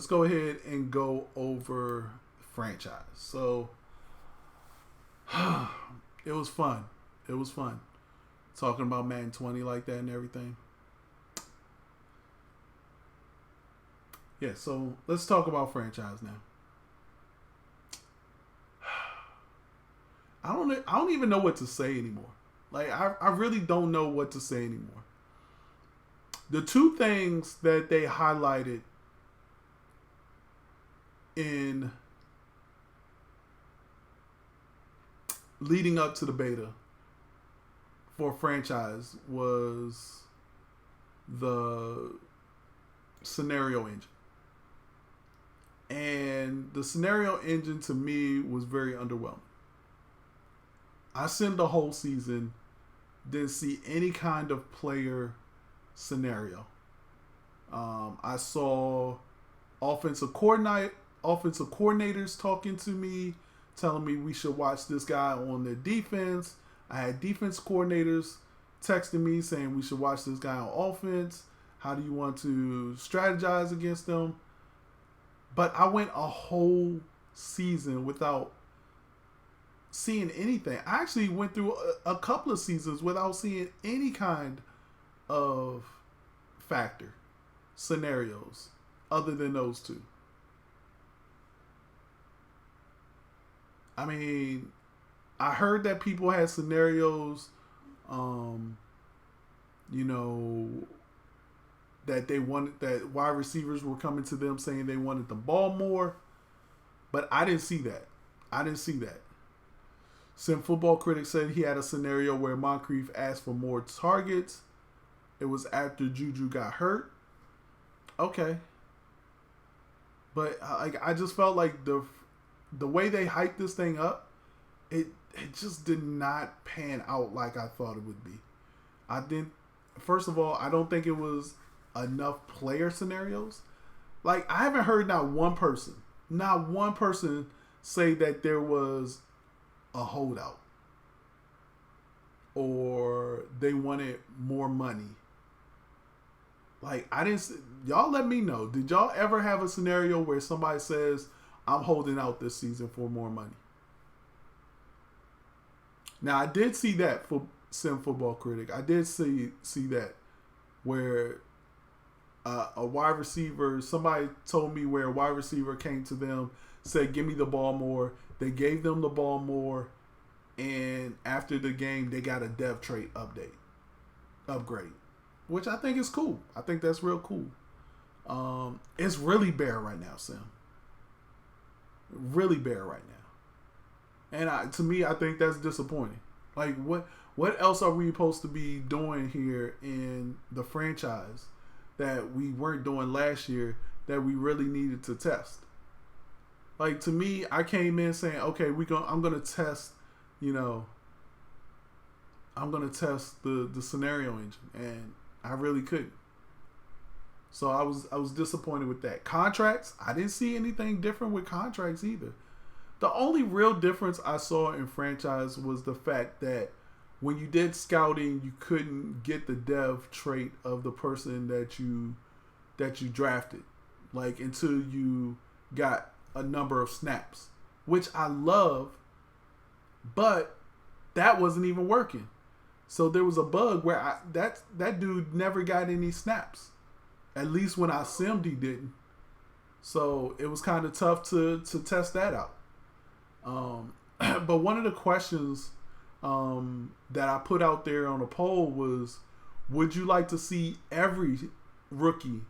go ahead and go over franchise. So, it was fun. Talking about Madden 20 like that and everything. Yeah, so let's talk about franchise now. I don't even know what to say anymore. Like, I really don't know what to say anymore. The 2 things that they highlighted in leading up to the beta for a franchise was the scenario engine. And the scenario engine to me was very underwhelming. I simmed the whole season, didn't see any kind of player scenario. I saw offensive coordinators talking to me, telling me we should watch this guy on the defense. I had defense coordinators texting me saying we should watch this guy on offense. How do you want to strategize against them? But I went a whole season without seeing anything. I actually went through a couple of seasons without seeing any kind of factor, scenarios, other than those two. I mean, I heard that people had scenarios, that they wanted, that wide receivers were coming to them saying they wanted the ball more, but I didn't see that. Some football critics said he had a scenario where Moncrief asked for more targets. It was after Juju got hurt. Okay. But I just felt like the way they hyped this thing up, it just did not pan out like I thought it would be. First of all, I don't think it was enough player scenarios. Like, I haven't heard not one person say that there was a holdout or they wanted more money. Like, y'all let me know. Did y'all ever have a scenario where somebody says, I'm holding out this season for more money? Now, I did see that for Sim Football Critic. I did see that where a wide receiver, somebody told me where a wide receiver came to them, said, give me the ball more. They gave them the ball more. And after the game, they got a dev trait upgrade, which I think is cool. I think that's real cool. It's really bare right now, Sim. Really bare right now. And to me, I think that's disappointing. Like, what else are we supposed to be doing here in the franchise that we weren't doing last year that we really needed to test? Like, to me, I came in saying, okay, I'm gonna test, I'm gonna test the scenario engine, and I really couldn't. So I was disappointed with that. Contracts, I didn't see anything different with contracts either. The only real difference I saw in franchise was the fact that when you did scouting, you couldn't get the dev trait of the person that you drafted, like, until you got a number of snaps, which I love, but that wasn't even working. So there was a bug where that dude never got any snaps. At least when I simmed, he didn't. So it was kind of tough to test that out. But one of the questions that I put out there on a poll was, would you like to see every rookie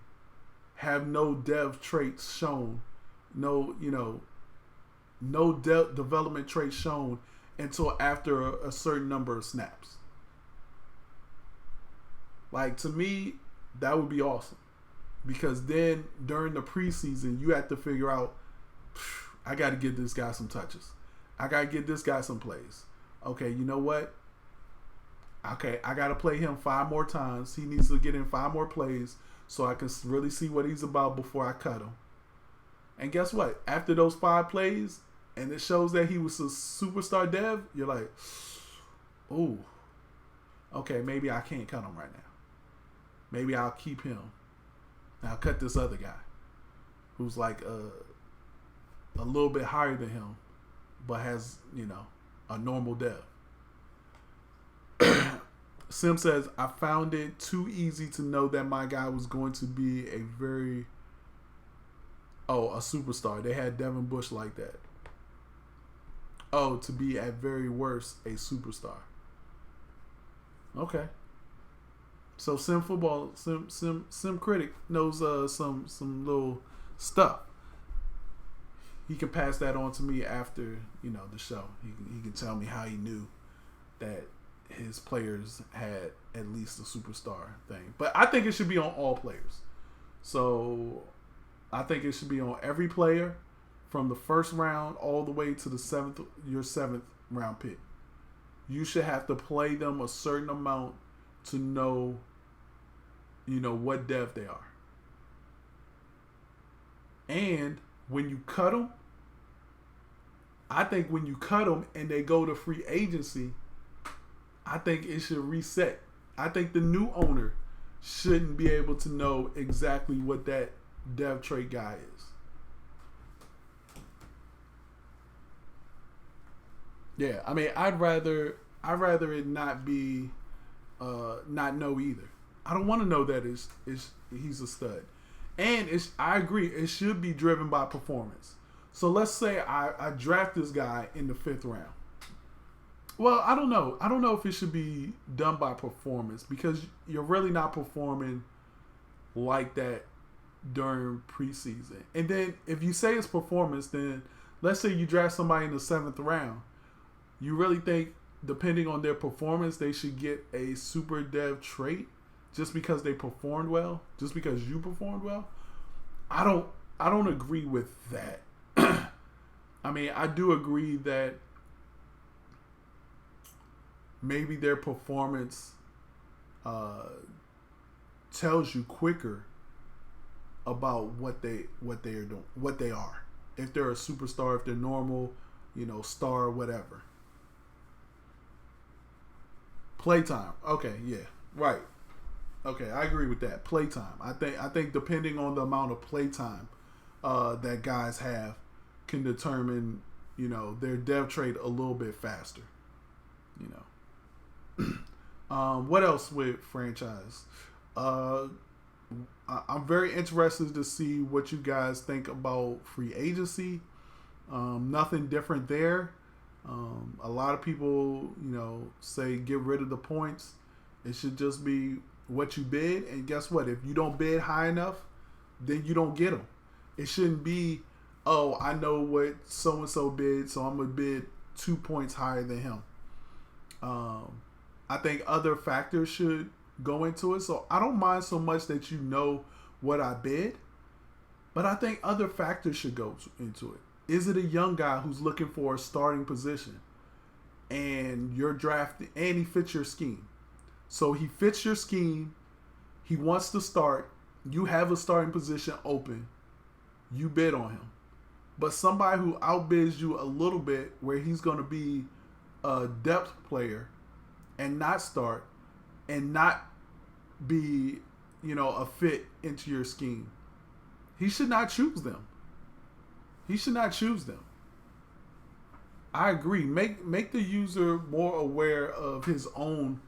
have no dev traits shown, no development traits shown until after a certain number of snaps? Like, to me, that would be awesome, because then during the preseason, you have to figure out, I got to get this guy some touches. I got to get this guy some plays. Okay, you know what? Okay, I got to play him 5 more times. He needs to get in 5 more plays so I can really see what he's about before I cut him. And guess what? After those 5 plays, and it shows that he was a superstar dev, you're like, ooh, okay, maybe I can't cut him right now. Maybe I'll keep him. And I'll cut this other guy who's like a little bit higher than him, but has, a normal dev. Sim says, I found it too easy to know that my guy was going to be a superstar. They had Devin Bush like that. Oh, to be at very worst a superstar. Okay. So Sim Critic knows some little stuff. He can pass that on to me after the show. He can tell me how he knew that his players had at least a superstar thing. But I think it should be on all players. So I think it should be on every player from the first round all the way to your seventh round pick. You should have to play them a certain amount to know, what dev they are. And when you cut them, I think when you cut them and they go to free agency, I think it should reset. I think the new owner shouldn't be able to know exactly what that dev trait guy is. Yeah, I mean, I'd rather it not be, not know either. I don't want to know that he's a stud, and I agree, it should be driven by performance. So let's say I draft this guy in the 5th round. Well, I don't know. I don't know if it should be done by performance because you're really not performing like that during preseason. And then if you say it's performance, then let's say you draft somebody in the 7th round. You really think, depending on their performance, they should get a super dev trait just because they performed well, just because you performed well? I don't agree with that. I mean, I do agree that maybe their performance tells you quicker about what they are doing, what they are. If they're a superstar, if they're normal, star, whatever. Playtime. Okay, yeah, right. Okay, I agree with that. Playtime. I think depending on the amount of playtime that guys have can determine, their dev trait a little bit faster. What else with franchise? I'm very interested to see what you guys think about free agency. Nothing different there. A lot of people, say get rid of the points. It should just be what you bid. And guess what? If you don't bid high enough, then you don't get them. It shouldn't be, oh, I know what so-and-so bid, so I'm going to bid 2 points higher than him. I think other factors should go into it. So I don't mind so much that you know what I bid, but I think other factors should go into it. Is it a young guy who's looking for a starting position and you're drafting and he fits your scheme? So he fits your scheme. He wants to start. You have a starting position open. You bid on him. But somebody who outbids you a little bit where he's going to be a depth player and not start and not be, a fit into your scheme. He should not choose them. He should not choose them. I agree. Make the user more aware of his own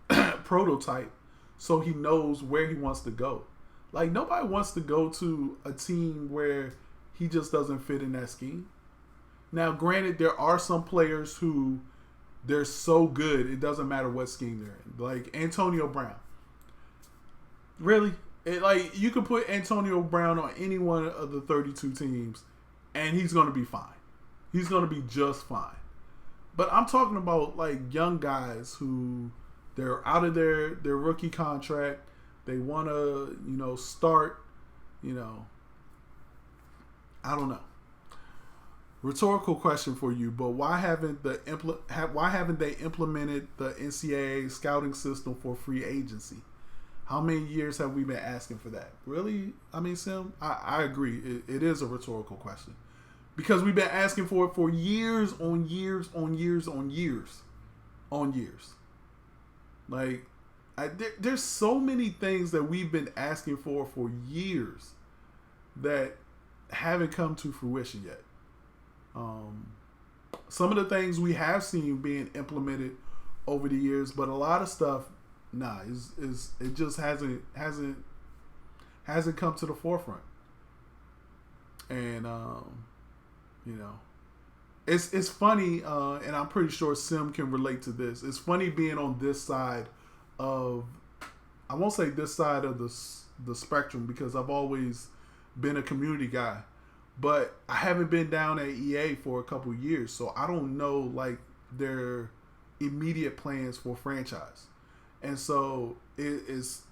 prototype so he knows where he wants to go. Like, nobody wants to go to a team where he just doesn't fit in that scheme. Now, granted, there are some players who they're so good, it doesn't matter what scheme they're in. Like Antonio Brown. Really? You could put Antonio Brown on any one of the 32 teams, and he's going to be fine. He's going to be just fine. But I'm talking about, young guys who they're out of their rookie contract. They want to, start, I don't know. Rhetorical question for you, but why haven't they implemented the NCAA scouting system for free agency? How many years have we been asking for that? Really? I mean, Sim, I agree. It is a rhetorical question. Because we've been asking for it for years on years on years on years on years. There's so many things that we've been asking for years that haven't come to fruition yet. Some of the things we have seen being implemented over the years, but a lot of stuff, it just hasn't come to the forefront. And it's funny, and I'm pretty sure Sim can relate to this. It's funny being on this side of, I won't say this side of the spectrum because I've always been a community guy, but I haven't been down at EA for a couple years, so I don't know their immediate plans for franchise. And so it's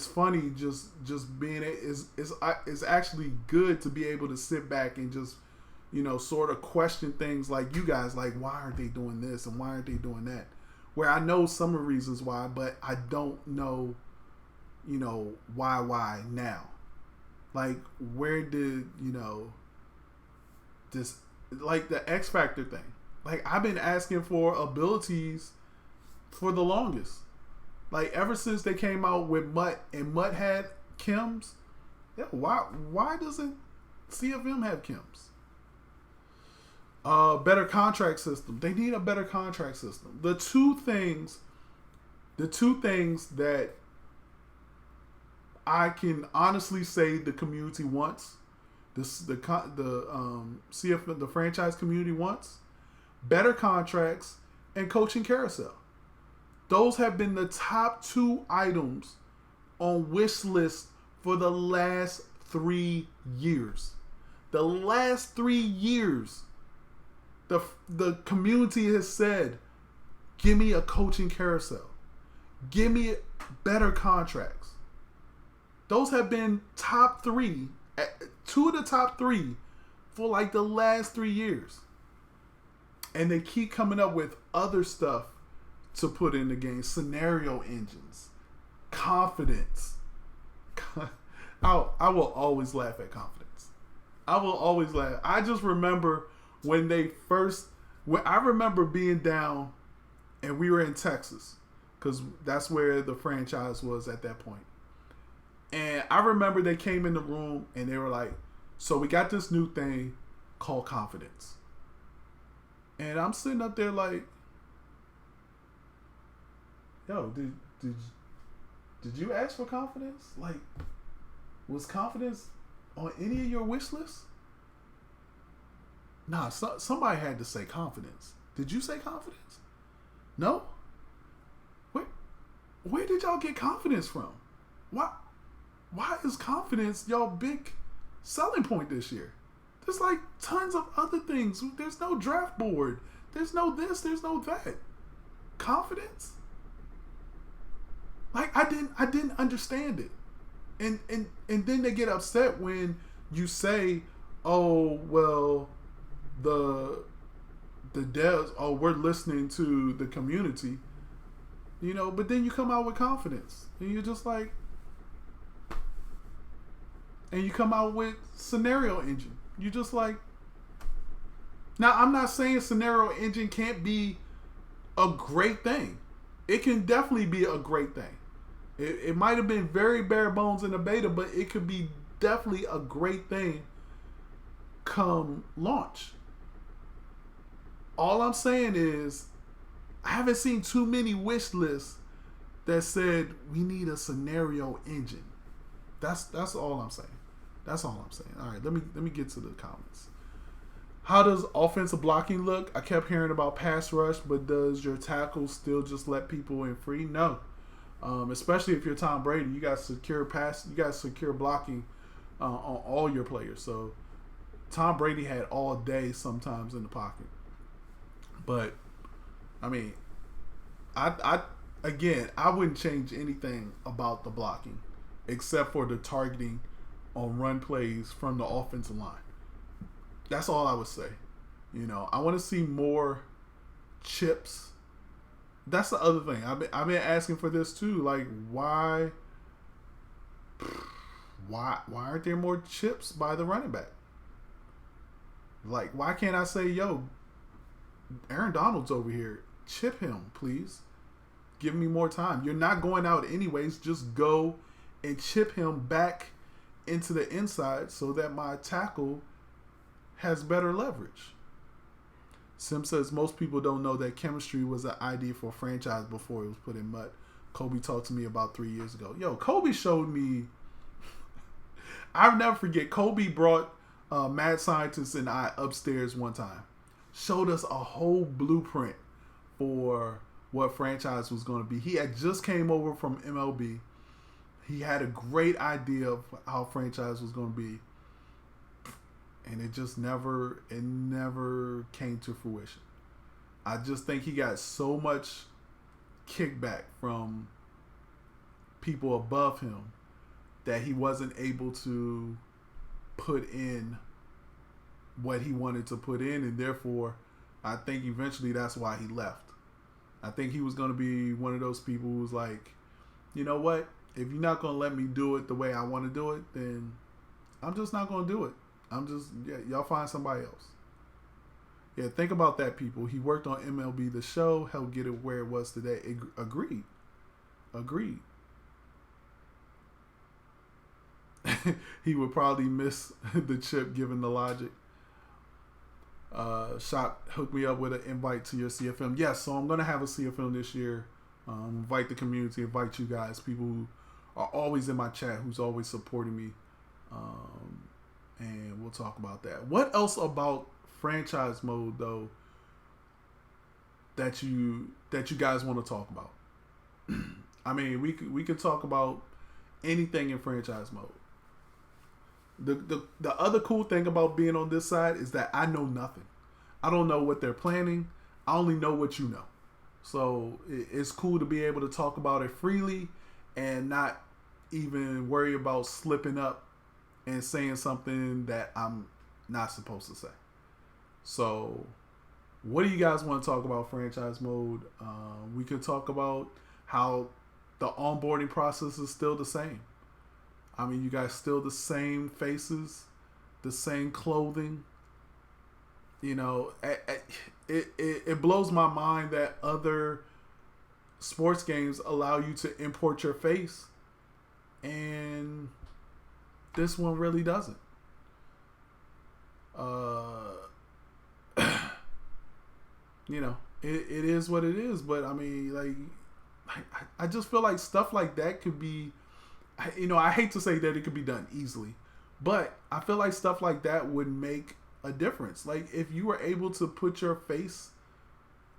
funny just being it's actually good to be able to sit back and just sort of question things like you guys, like why aren't they doing this and why aren't they doing that, where I know some of the reasons why, but I don't know why now. Like where did this, like the X Factor thing, like I've been asking for abilities for the longest. Like ever since they came out with Mutt and Mutt had chems, yeah, why doesn't CFM have chems? Better contract system. They need a better contract system. The two things that I can honestly say the community wants, the CFM, the franchise community wants, better contracts and coaching carousel. Those have been the top two items on wish list for the last 3 years. The last 3 years, the community has said, give me a coaching carousel. Give me better contracts. Those have been top three, two of the top three for like the last 3 years. And they keep coming up with other stuff to put in the game. Scenario engines. Confidence. I will always laugh at confidence. I will always laugh. I just remember when I remember being down and we were in Texas, because that's where the franchise was at that point. And I remember they came in the room and they were like, so we got this new thing called confidence. And I'm sitting up there like, yo, did you ask for confidence? Like, was confidence on any of your wish lists? Nah, somebody had to say confidence. Did you say confidence? No? Where did y'all get confidence from? Why is confidence y'all big selling point this year? There's like tons of other things. There's no draft board. There's no this. There's no that. Confidence? Like I didn't understand it. And then they get upset when you say, oh well, the devs, oh we're listening to the community, but then you come out with confidence and you're just like, and you come out with scenario engine. You just like, now I'm not saying scenario engine can't be a great thing. It can definitely be a great thing. It might have been very bare bones in the beta, but it could be definitely a great thing come launch. All I'm saying is, I haven't seen too many wish lists that said we need a scenario engine. That's all I'm saying. That's all I'm saying. All right, let me get to the comments. How does offensive blocking look? I kept hearing about pass rush, but does your tackle still just let people in free? No. Especially if you're Tom Brady, you got secure pass, you got secure blocking on all your players. So Tom Brady had all day sometimes in the pocket. But I mean, I wouldn't change anything about the blocking except for the targeting on run plays from the offensive line. That's all I would say. I want to see more chips. That's the other thing. I've been asking for this too. Like, why aren't there more chips by the running back? Like, why can't I say, yo, Aaron Donald's over here. Chip him, please. Give me more time. You're not going out anyways. Just go and chip him back into the inside so that my tackle has better leverage. Sim says most people don't know that chemistry was an idea for a franchise before it was put in mud. Kobe talked to me about 3 years ago. Yo, Kobe showed me. I'll never forget. Kobe brought Mad Scientist and I upstairs one time. Showed us a whole blueprint for what franchise was going to be. He had just came over from MLB. He had a great idea of how franchise was going to be. And it just never came to fruition. I just think he got so much kickback from people above him that he wasn't able to put in what he wanted to put in, and therefore I think eventually that's why he left. I think he was going to be one of those people who's like, you know what, if you're not going to let me do it the way I want to do it, then I'm just not going to do it. Y'all find somebody else. Yeah, think about that, people. He worked on MLB The Show, helped get it where it was today. Agreed. He would probably miss the chip given the logic. Shop hooked me up with an invite to your CFM. Yes, so I'm going to have a CFM this year. Invite the community, invite you guys, people who are always in my chat, who's always supporting me. And we'll talk about that. What else about franchise mode, though, that you guys want to talk about? I mean, we could talk about anything in franchise mode. The other cool thing about being on this side is that I know nothing. I don't know what they're planning. I only know what you know. So it's cool to be able to talk about it freely and not even worry about slipping up and saying something that I'm not supposed to say. So what do you guys want to talk about franchise mode? We could talk about how the onboarding process is still the same. I mean, you guys still the same faces, the same clothing. You know, it blows my mind that other sports games allow you to import your face, and this one really doesn't. You know, it is what it is. But I mean, like, I just feel like stuff like that could be, you know, I hate to say that it could be done easily, but I feel like stuff like that would make a difference. Like, if you were able to put your face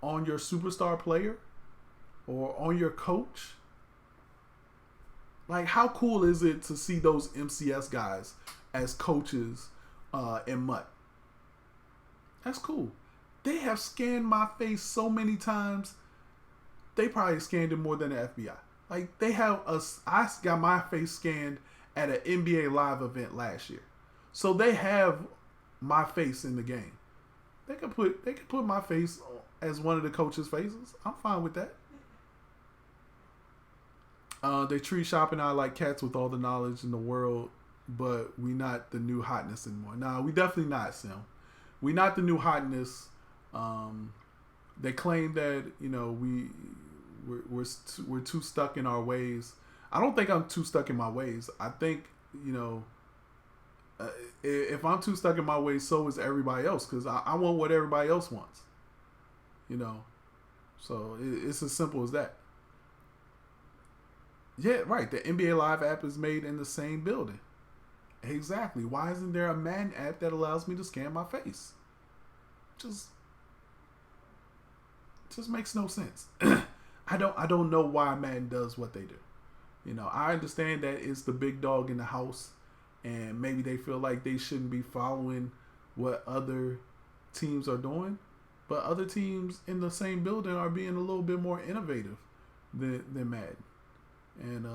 on your superstar player or on your coach, like, how cool is it to see those MCS guys as coaches in MUT? That's cool. They have scanned my face so many times, they probably scanned it more than the FBI. Like, they have I got my face scanned at an NBA Live event last year. So they have my face in the game. They could put my face as one of the coaches' faces. I'm fine with that. They treat Shop and I like cats with all the knowledge in the world, but we not the new hotness anymore. Nah, we definitely not, Sim. We not the new hotness. They claim that, you know, we're too stuck in our ways. I don't think I'm too stuck in my ways. I think, you know, if I'm too stuck in my ways, so is everybody else, because I want what everybody else wants. You know, so it's as simple as that. Yeah, right. The NBA Live app is made in the same building. Exactly. Why isn't there a Madden app that allows me to scan my face? Just makes no sense. I don't know why Madden does what they do. You know, I understand that it's the big dog in the house, and maybe they feel like they shouldn't be following what other teams are doing, but other teams in the same building are being a little bit more innovative than Madden. And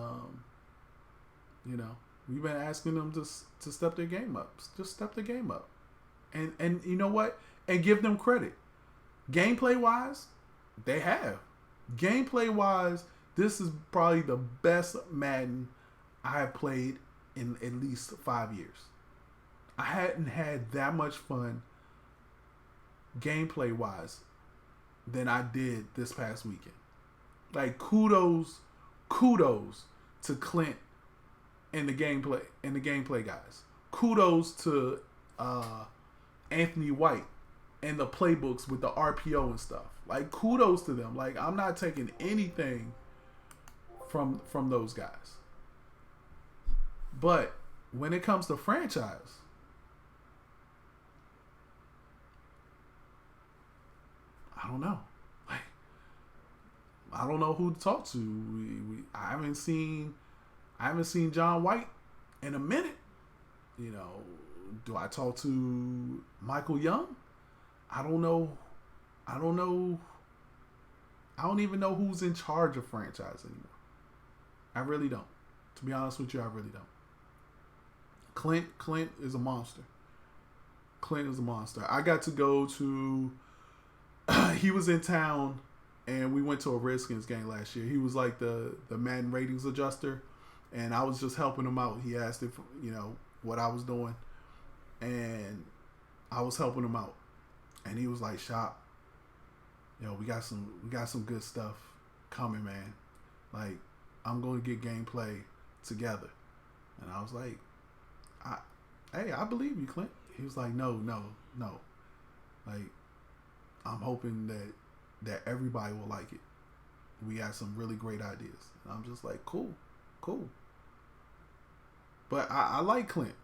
you know, we've been asking them to step their game up. Just step their game up, and you know what? And give them credit. Gameplay wise, they have. Gameplay wise, this is probably the best Madden I have played in at least 5 years. I hadn't had that much fun gameplay wise than I did this past weekend. Like, kudos to Clint and the gameplay guys. Kudos to Anthony White and the playbooks with the RPO and stuff. Like, kudos to them. Like, I'm not taking anything from those guys. But when it comes to franchise, I don't know. Like, I don't know who to talk to. I haven't seen John White in a minute. You know, do I talk to Michael Young? I don't know I don't know. I don't even know who's in charge of franchise anymore. I really don't. To be honest with you, I really don't. Clint is a monster. Clint is a monster. I got to go to. He was in town, and we went to a Redskins game last year. He was like the Madden ratings adjuster, and I was just helping him out. He asked if what I was doing, and I was helping him out, and he was like, "Shop, we got some good stuff coming, man. Like, I'm going to get gameplay together." And I was like, I believe you, Clint." He was like, no. Like, I'm hoping that everybody will like it. We got some really great ideas. And I'm just like, cool. But I like Clint,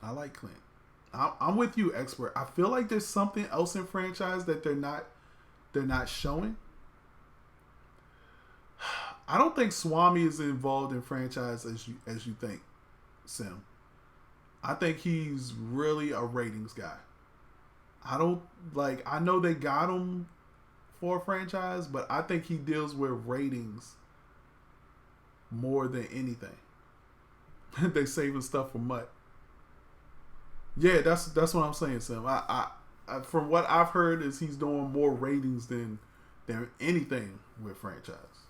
I like Clint. I'm with you, expert. I feel like there's something else in franchise that they're not showing. I don't think Swami is involved in franchise as you think, Sim. I think he's really a ratings guy. I know they got him for a franchise, but I think he deals with ratings more than anything. They saving stuff for Mutt. Yeah, that's what I'm saying, Sim. I from what I've heard is he's doing more ratings than anything with franchise.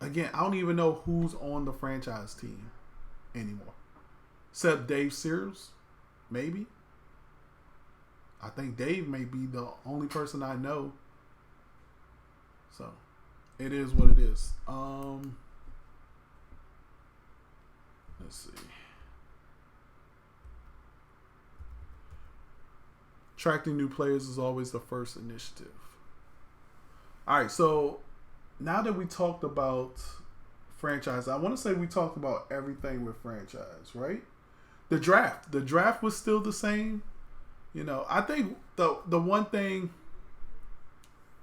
Again, I don't even know who's on the franchise team anymore. Except Dave Sears, maybe. I think Dave may be the only person I know. So, it is what it is. Let's see. Attracting new players is always the first initiative. All right, so now that we talked about franchise, I want to say we talked about everything with franchise, right? The draft was still the same. I think the one thing,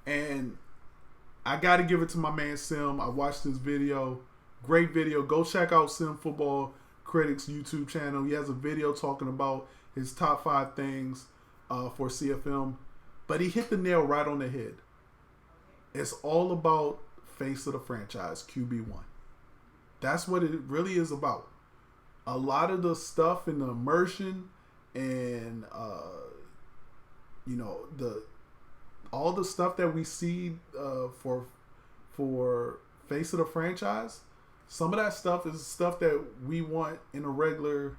and I got to give it to my man Sim. I watched this video. Great video. Go check out Sim Football Critics YouTube channel. He has a video talking about his top 5 things for CFM. But he hit the nail right on the head. It's all about face of the franchise, QB1. That's what it really is about. A lot of the stuff in the immersion and all the stuff that we see for face of the franchise, some of that stuff is stuff that we want in a regular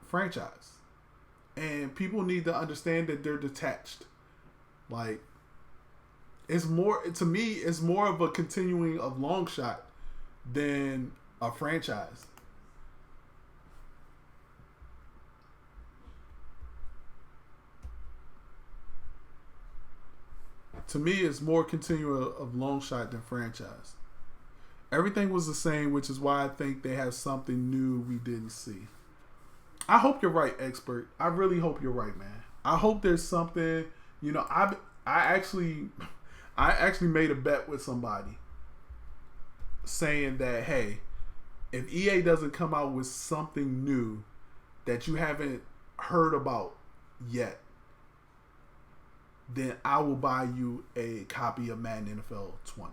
franchise. And people need to understand that they're detached. Like, it's more of a continuing of long shot than a franchise. To me, it's more continuing of long shot than franchise. Everything was the same, which is why I think they have something new we didn't see. I hope you're right, expert. I really hope you're right, man. I hope there's something. I actually made a bet with somebody saying that, hey, if EA doesn't come out with something new that you haven't heard about yet, then I will buy you a copy of Madden NFL 20.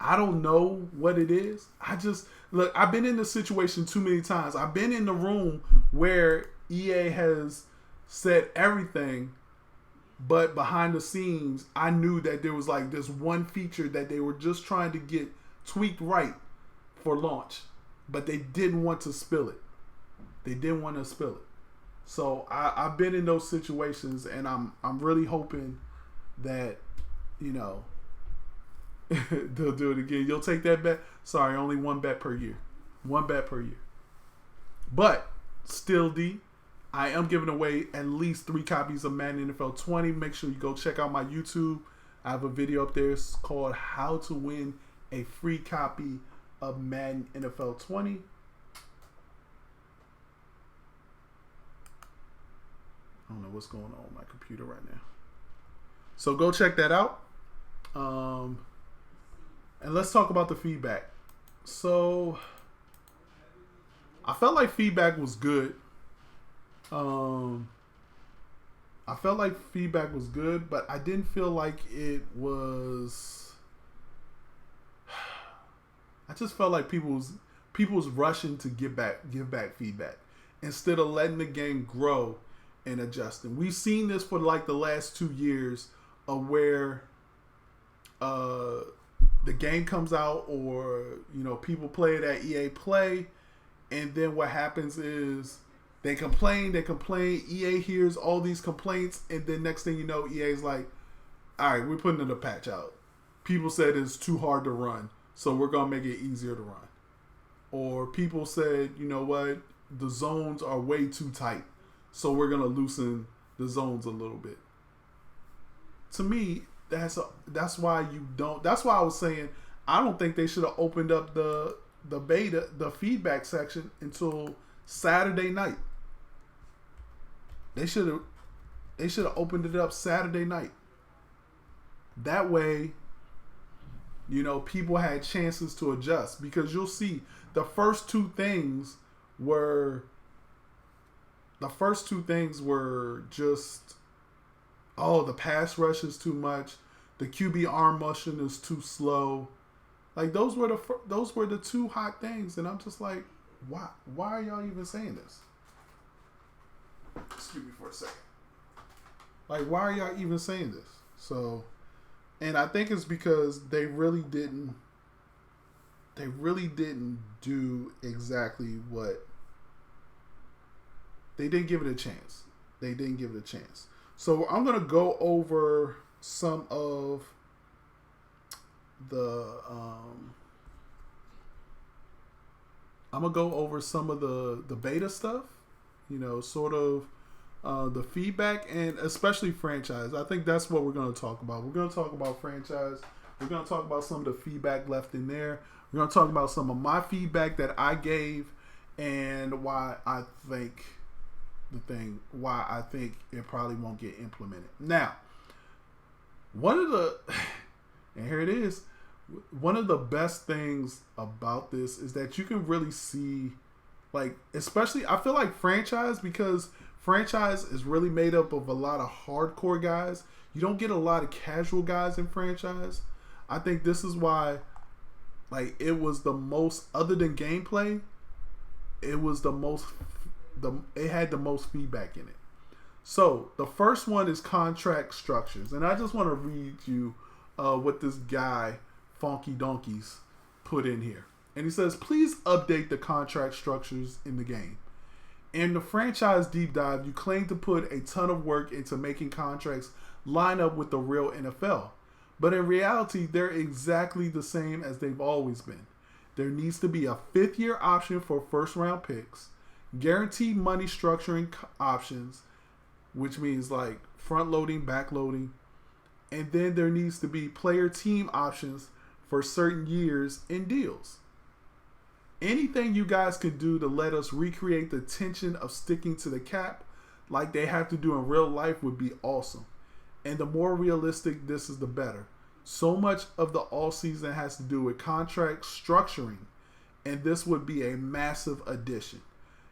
I don't know what it is. I've been in this situation too many times. I've been in the room where EA has said everything, but behind the scenes, I knew that there was like this one feature that they were just trying to get tweaked right for launch, but they didn't want to spill it. So I've been in those situations, and I'm really hoping that they'll do it again. You'll take that bet? Sorry, only one bet per year. But still, I am giving away at least 3 copies of Madden NFL 20. Make sure you go check out my YouTube. I have a video up there. It's called How to Win a Free Copy of Madden NFL 20. I don't know what's going on with my computer right now. So go check that out. And let's talk about the feedback. So I felt like feedback was good. Um, I felt like feedback was good, but I didn't feel like it was. I just felt like people's rushing to give back feedback instead of letting the game grow and adjusting. We've seen this for like the last 2 years of where the game comes out, or people play it at EA Play, and then what happens is they complain. EA hears all these complaints, and then next thing you know, EA's like, all right, we're putting in a patch out. People said it's too hard to run, so we're going to make it easier to run. Or people said, you know what, the zones are way too tight, so we're going to loosen the zones a little bit. To me, that's why I was saying I don't think they should have opened up the feedback section until Saturday night. They should have opened it up Saturday night. That way, people had chances to adjust, because you'll see the first two things were just, the pass rush is too much, the QB arm motion is too slow. Like those were the two hot things, and I'm just like, why are y'all even saying this? Excuse me for a second. Like, why are y'all even saying this? So, and I think it's because they really didn't do exactly what they didn't give it a chance. So I'm gonna go over some of the beta stuff, sort of the feedback, and especially franchise. I think that's what we're going to talk about. We're going to talk about franchise. We're going to talk about some of the feedback left in there. We're going to talk about some of my feedback that I gave, and why I think it probably won't get implemented. Now, and here it is. One of the best things about this is that you can really see, like, especially, I feel like franchise, because franchise is really made up of a lot of hardcore guys. You don't get a lot of casual guys in franchise. I think this is why, like, it was the most, other than gameplay, it had the most feedback in it. So the first one is contract structures, and I just want to read you what this guy Funky Donkeys put in here. And he says, please update the contract structures in the game. In the franchise deep dive, you claim to put a ton of work into making contracts line up with the real NFL. But in reality, they're exactly the same as they've always been. There needs to be a 5th-year option for first-round picks, guaranteed money structuring options, which means like front-loading, back-loading, and then there needs to be player team options for certain years in deals. Anything you guys could do to let us recreate the tension of sticking to the cap like they have to do in real life would be awesome. And the more realistic this is, the better. So much of the all season has to do with contract structuring, and this would be a massive addition.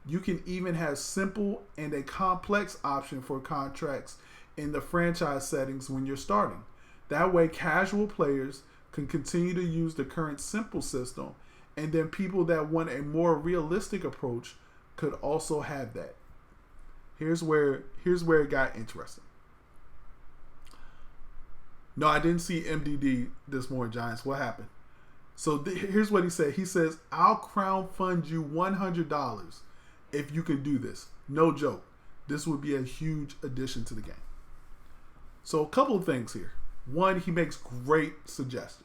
You can even have simple and a complex option for contracts in the franchise settings when you're starting. That way, casual players can continue to use the current simple system, and then people that want a more realistic approach could also have that. Here's where it got interesting. No, I didn't see MDD this morning, Giants. What happened? So here's what he said. He says, I'll crowdfund you $100 if you can do this. No joke. This would be a huge addition to the game. So a couple of things here. One, he makes great suggestions.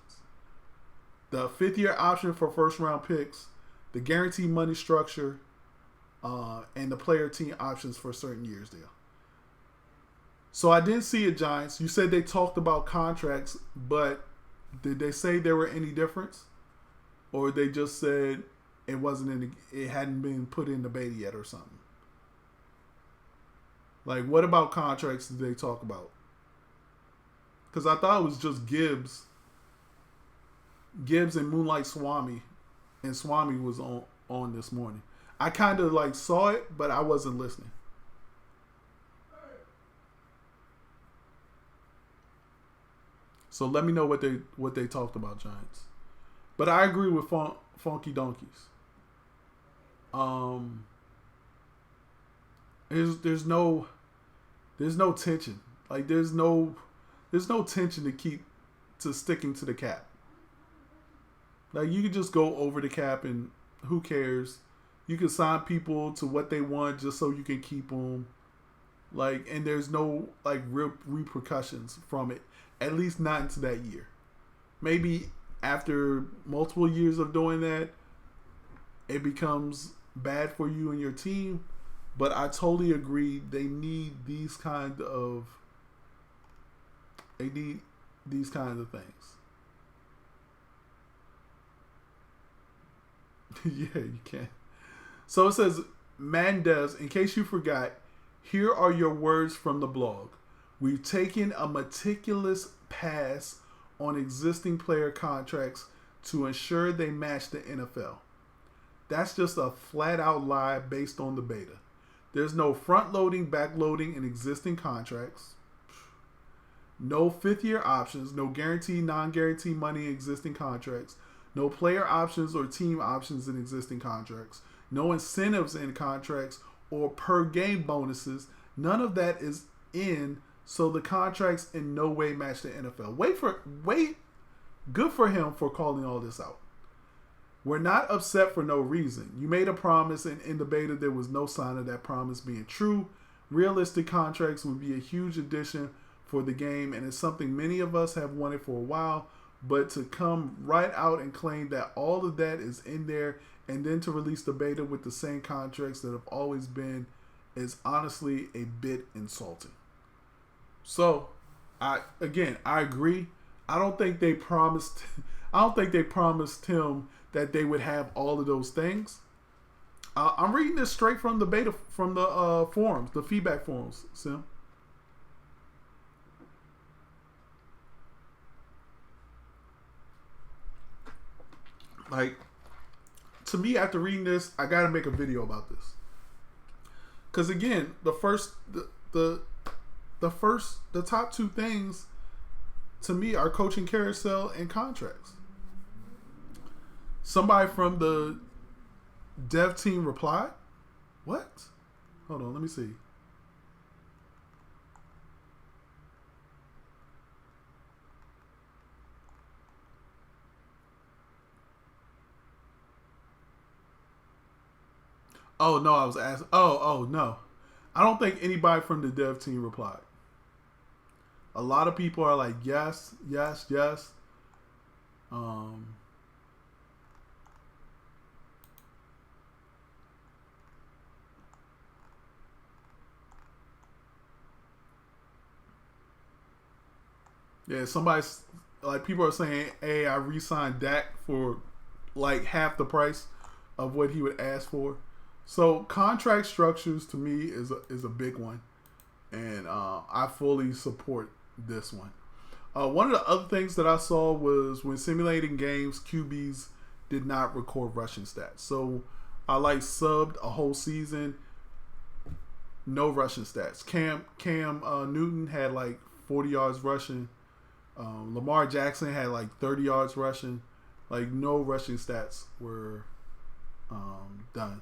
The 5th-year option for first-round picks, the guaranteed money structure, and the player team options for certain years deal. So I didn't see it, Giants. You said they talked about contracts, but did they say there were any difference? Or they just said it hadn't been put in the beta yet or something? Like, what about contracts did they talk about? Because I thought it was just Gibbs and Moonlight Swami, and Swami was on this morning. I kind of like saw it, but I wasn't listening. So let me know what they talked about, Giants. But I agree with Funky Donkeys. There's no tension. Like there's no tension to sticking to the cap. Like you can just go over the cap and who cares? You can sign people to what they want just so you can keep them. Like, and there's no like real repercussions from it. At least not into that year. Maybe after multiple years of doing that, it becomes bad for you and your team. But I totally agree. They need these kinds of things. Yeah, you can. So it says, Madden devs, in case you forgot, here are your words from the blog. We've taken a meticulous pass on existing player contracts to ensure they match the NFL. That's just a flat out lie based on the beta. There's no front loading, back loading in existing contracts. No fifth year options, no guaranteed, non-guaranteed money in existing contracts. No player options or team options in existing contracts. No incentives in contracts or per game bonuses. None of that is in, so the contracts in no way match the NFL. Good for him for calling all this out. We're not upset for no reason. You made a promise, and in the beta there was no sign of that promise being true. Realistic contracts would be a huge addition for the game, and it's something many of us have wanted for a while. But to come right out and claim that all of that is in there and then to release the beta with the same contracts that have always been is honestly a bit insulting. So, I agree. I don't think they promised him that they would have all of those things. I'm reading this straight from the beta, from the forums, the feedback forums, Sim. Like, to me, after reading this, I gotta make a video about this. Because again, the top two things to me are coaching carousel and contracts. Somebody from the dev team replied, "What? Hold on, let me see." Oh no, I was asking. Oh no, I don't think anybody from the dev team replied. A lot of people are like, yes. Yeah, somebody's like, people are saying, "Hey, I re-signed Dak for like half the price of what he would ask for." So contract structures to me is a big one, and I fully support this one. One of the other things that I saw was when simulating games, QBs did not record rushing stats. So I like subbed a whole season, no rushing stats. Cam Newton had like 40 yards rushing. Lamar Jackson had like 30 yards rushing. Like no rushing stats were done.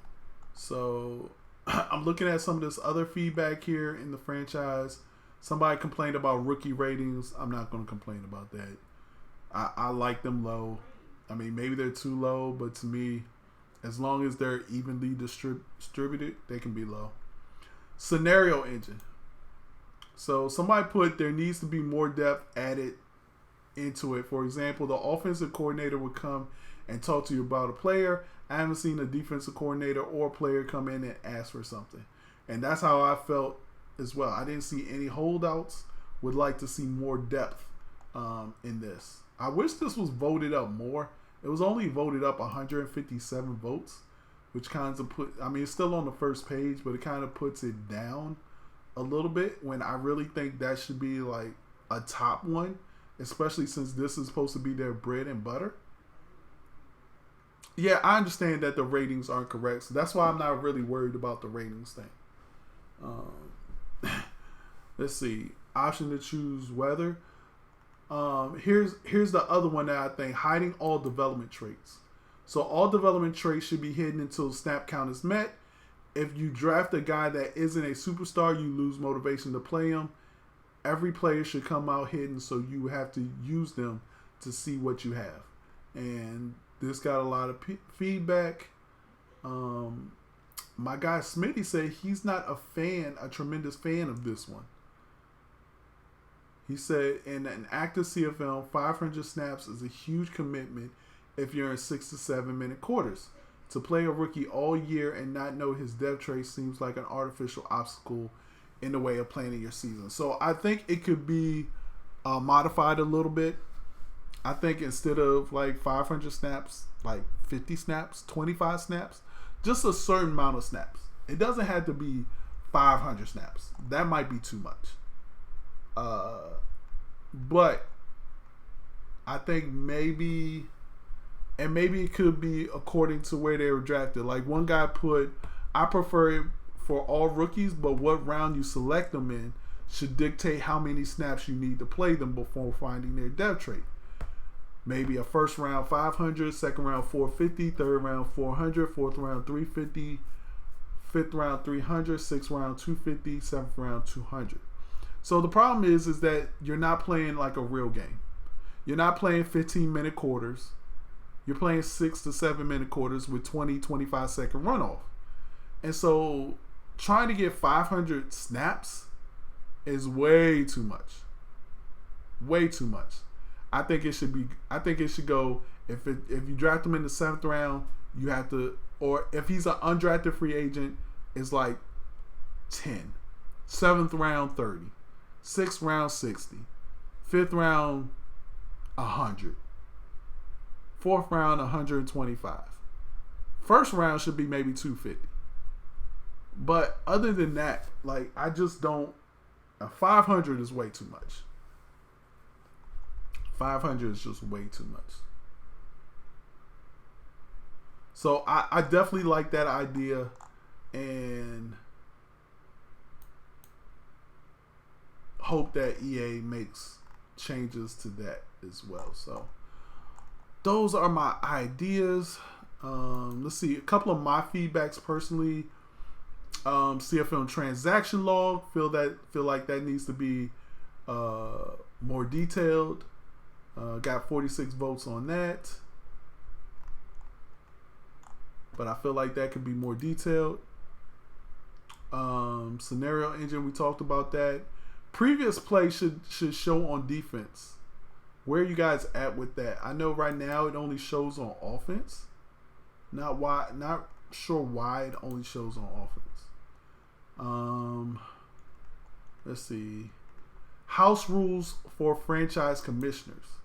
So I'm looking at some of this other feedback here in the franchise. Somebody complained about rookie ratings. I'm not going to complain about that. I like them low. I mean, maybe they're too low, but to me, as long as they're evenly distributed, they can be low. Scenario engine. So somebody put there needs to be more depth added into it. For example, the offensive coordinator would come and talk to you about a player. I haven't seen a defensive coordinator or player come in and ask for something. And that's how I felt as well. I didn't see any holdouts. Would like to see more depth in this. I wish this was voted up more. It was only voted up 157 votes, which kind of it's still on the first page, but it kind of puts it down a little bit when I really think that should be like a top one, especially since this is supposed to be their bread and butter. Yeah, I understand that the ratings aren't correct, so that's why I'm not really worried about the ratings thing. Let's see. Option to choose weather. Here's the other one that I think: hiding all development traits. So all development traits should be hidden until snap count is met. If you draft a guy that isn't a superstar, you lose motivation to play him. Every player should come out hidden, so you have to use them to see what you have. And this got a lot of feedback. My guy Smitty said he's not a tremendous fan of this one. He said in an active CFL, 500 snaps is a huge commitment if you're in 6 to 7 minute quarters. To play a rookie all year and not know his depth trait seems like an artificial obstacle in the way of planning your season. So I think it could be modified a little bit. I think instead of like 500 snaps, like 50 snaps, 25 snaps, just a certain amount of snaps. It doesn't have to be 500 snaps. That might be too much. But I think maybe it could be according to where they were drafted. Like one guy put, I prefer it for all rookies, but what round you select them in should dictate how many snaps you need to play them before finding their depth trait. Maybe a first round 500, second round 450, third round 400, fourth round 350, fifth round 300, sixth round 250, seventh round 200. So the problem is that you're not playing like a real game. You're not playing 15-minute quarters. You're playing 6 to 7 minute quarters with 20, 25 second runoff. And so trying to get 500 snaps is way too much. Way too much. I think it should go if you draft him in the 7th round, you have to, or if he's an undrafted free agent, it's like 10. 7th round 30. 6th round 60. 5th round 100. 4th round 125. First round should be maybe 250. But other than that, like I just don't. 500 is way too much. 500 is just way too much. So I definitely like that idea, and hope that EA makes changes to that as well. So those are my ideas. Let's see, a couple of my feedbacks personally. CFL transaction log, feel like that needs to be more detailed. Got 46 votes on that, but I feel like that could be more detailed. Scenario engine, we talked about that. Previous play should show on defense. Where are you guys at with that? I know right now it only shows on offense. Not sure why it only shows on offense. Let's see. House rules for franchise commissioners.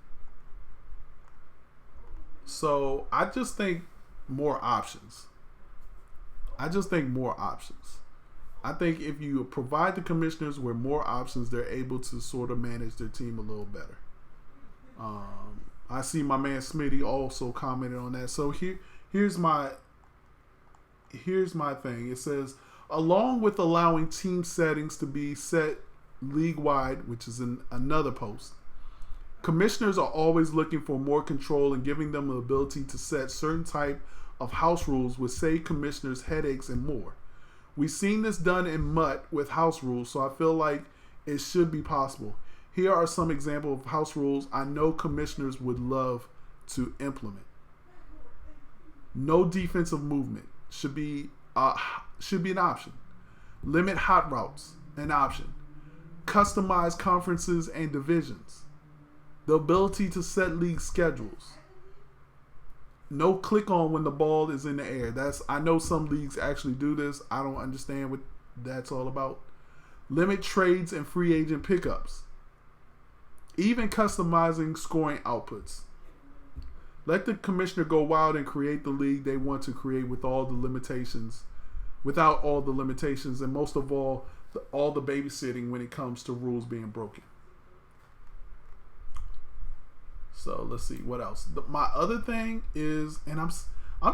So I just think more options. I think if you provide the commissioners with more options, they're able to sort of manage their team a little better. I see my man Smitty also commented on that. So here's my thing. It says, along with allowing team settings to be set league-wide, which is in another post, commissioners are always looking for more control and giving them the ability to set certain type of house rules would save commissioners headaches and more. We've seen this done in MUT with house rules, so I feel like it should be possible. Here are some examples of house rules I know commissioners would love to implement. No defensive movement should be an option. Limit hot routes, an option. Customize conferences and divisions. The ability to set league schedules. No click on when the ball is in the air. I know some leagues actually do this. I don't understand what that's all about. Limit trades and free agent pickups. Even customizing scoring outputs. Let the commissioner go wild and create the league they want to create without all the limitations, and most of all the babysitting when it comes to rules being broken. So let's see what else. My other thing is, and I'm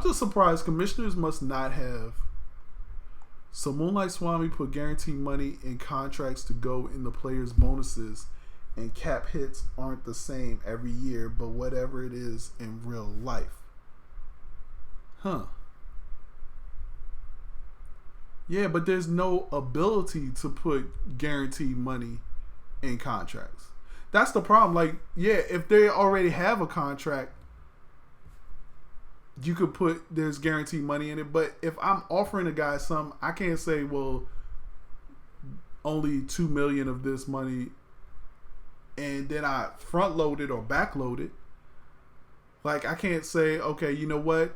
just surprised commissioners must not have. So Moonlight Swami put guaranteed money in contracts to go in the players' bonuses and cap hits aren't the same every year, but whatever it is in real life. Huh. Yeah, but there's no ability to put guaranteed money in contracts. That's the problem. Like, yeah, if they already have a contract, you could put there's guaranteed money in it. But if I'm offering a guy some, I can't say, well, only $2 million of this money, and then I front load it or back load it. Like, I can't say, okay, you know what?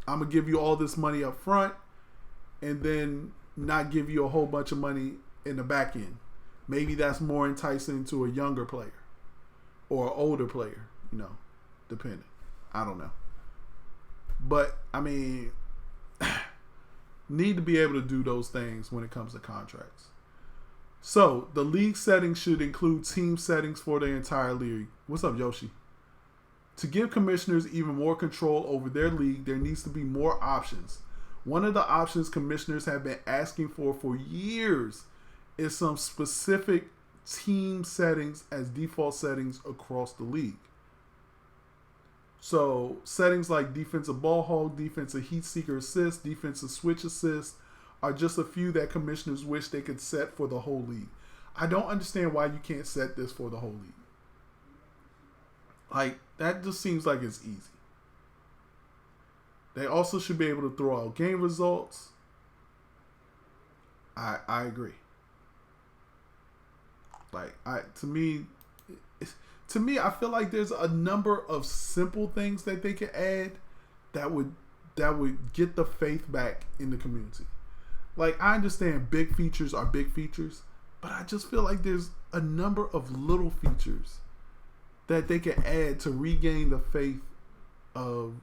I'm gonna give you all this money up front, and then not give you a whole bunch of money in the back end. Maybe that's more enticing to a younger player or an older player, depending. I don't know. But, I mean, need to be able to do those things when it comes to contracts. So, the league settings should include team settings for the entire league. What's up, Yoshi? To give commissioners even more control over their league, there needs to be more options. One of the options commissioners have been asking for years is some specific team settings as default settings across the league. So settings like defensive ball hog, defensive heat seeker assist, defensive switch assist are just a few that commissioners wish they could set for the whole league. I don't understand why you can't set this for the whole league. Like, that just seems like it's easy. They also should be able to throw out game results. I agree. Like, to me, I feel like there's a number of simple things that they could add that would get the faith back in the community. Like, I understand big features are big features, but I just feel like there's a number of little features that they can add to regain the faith of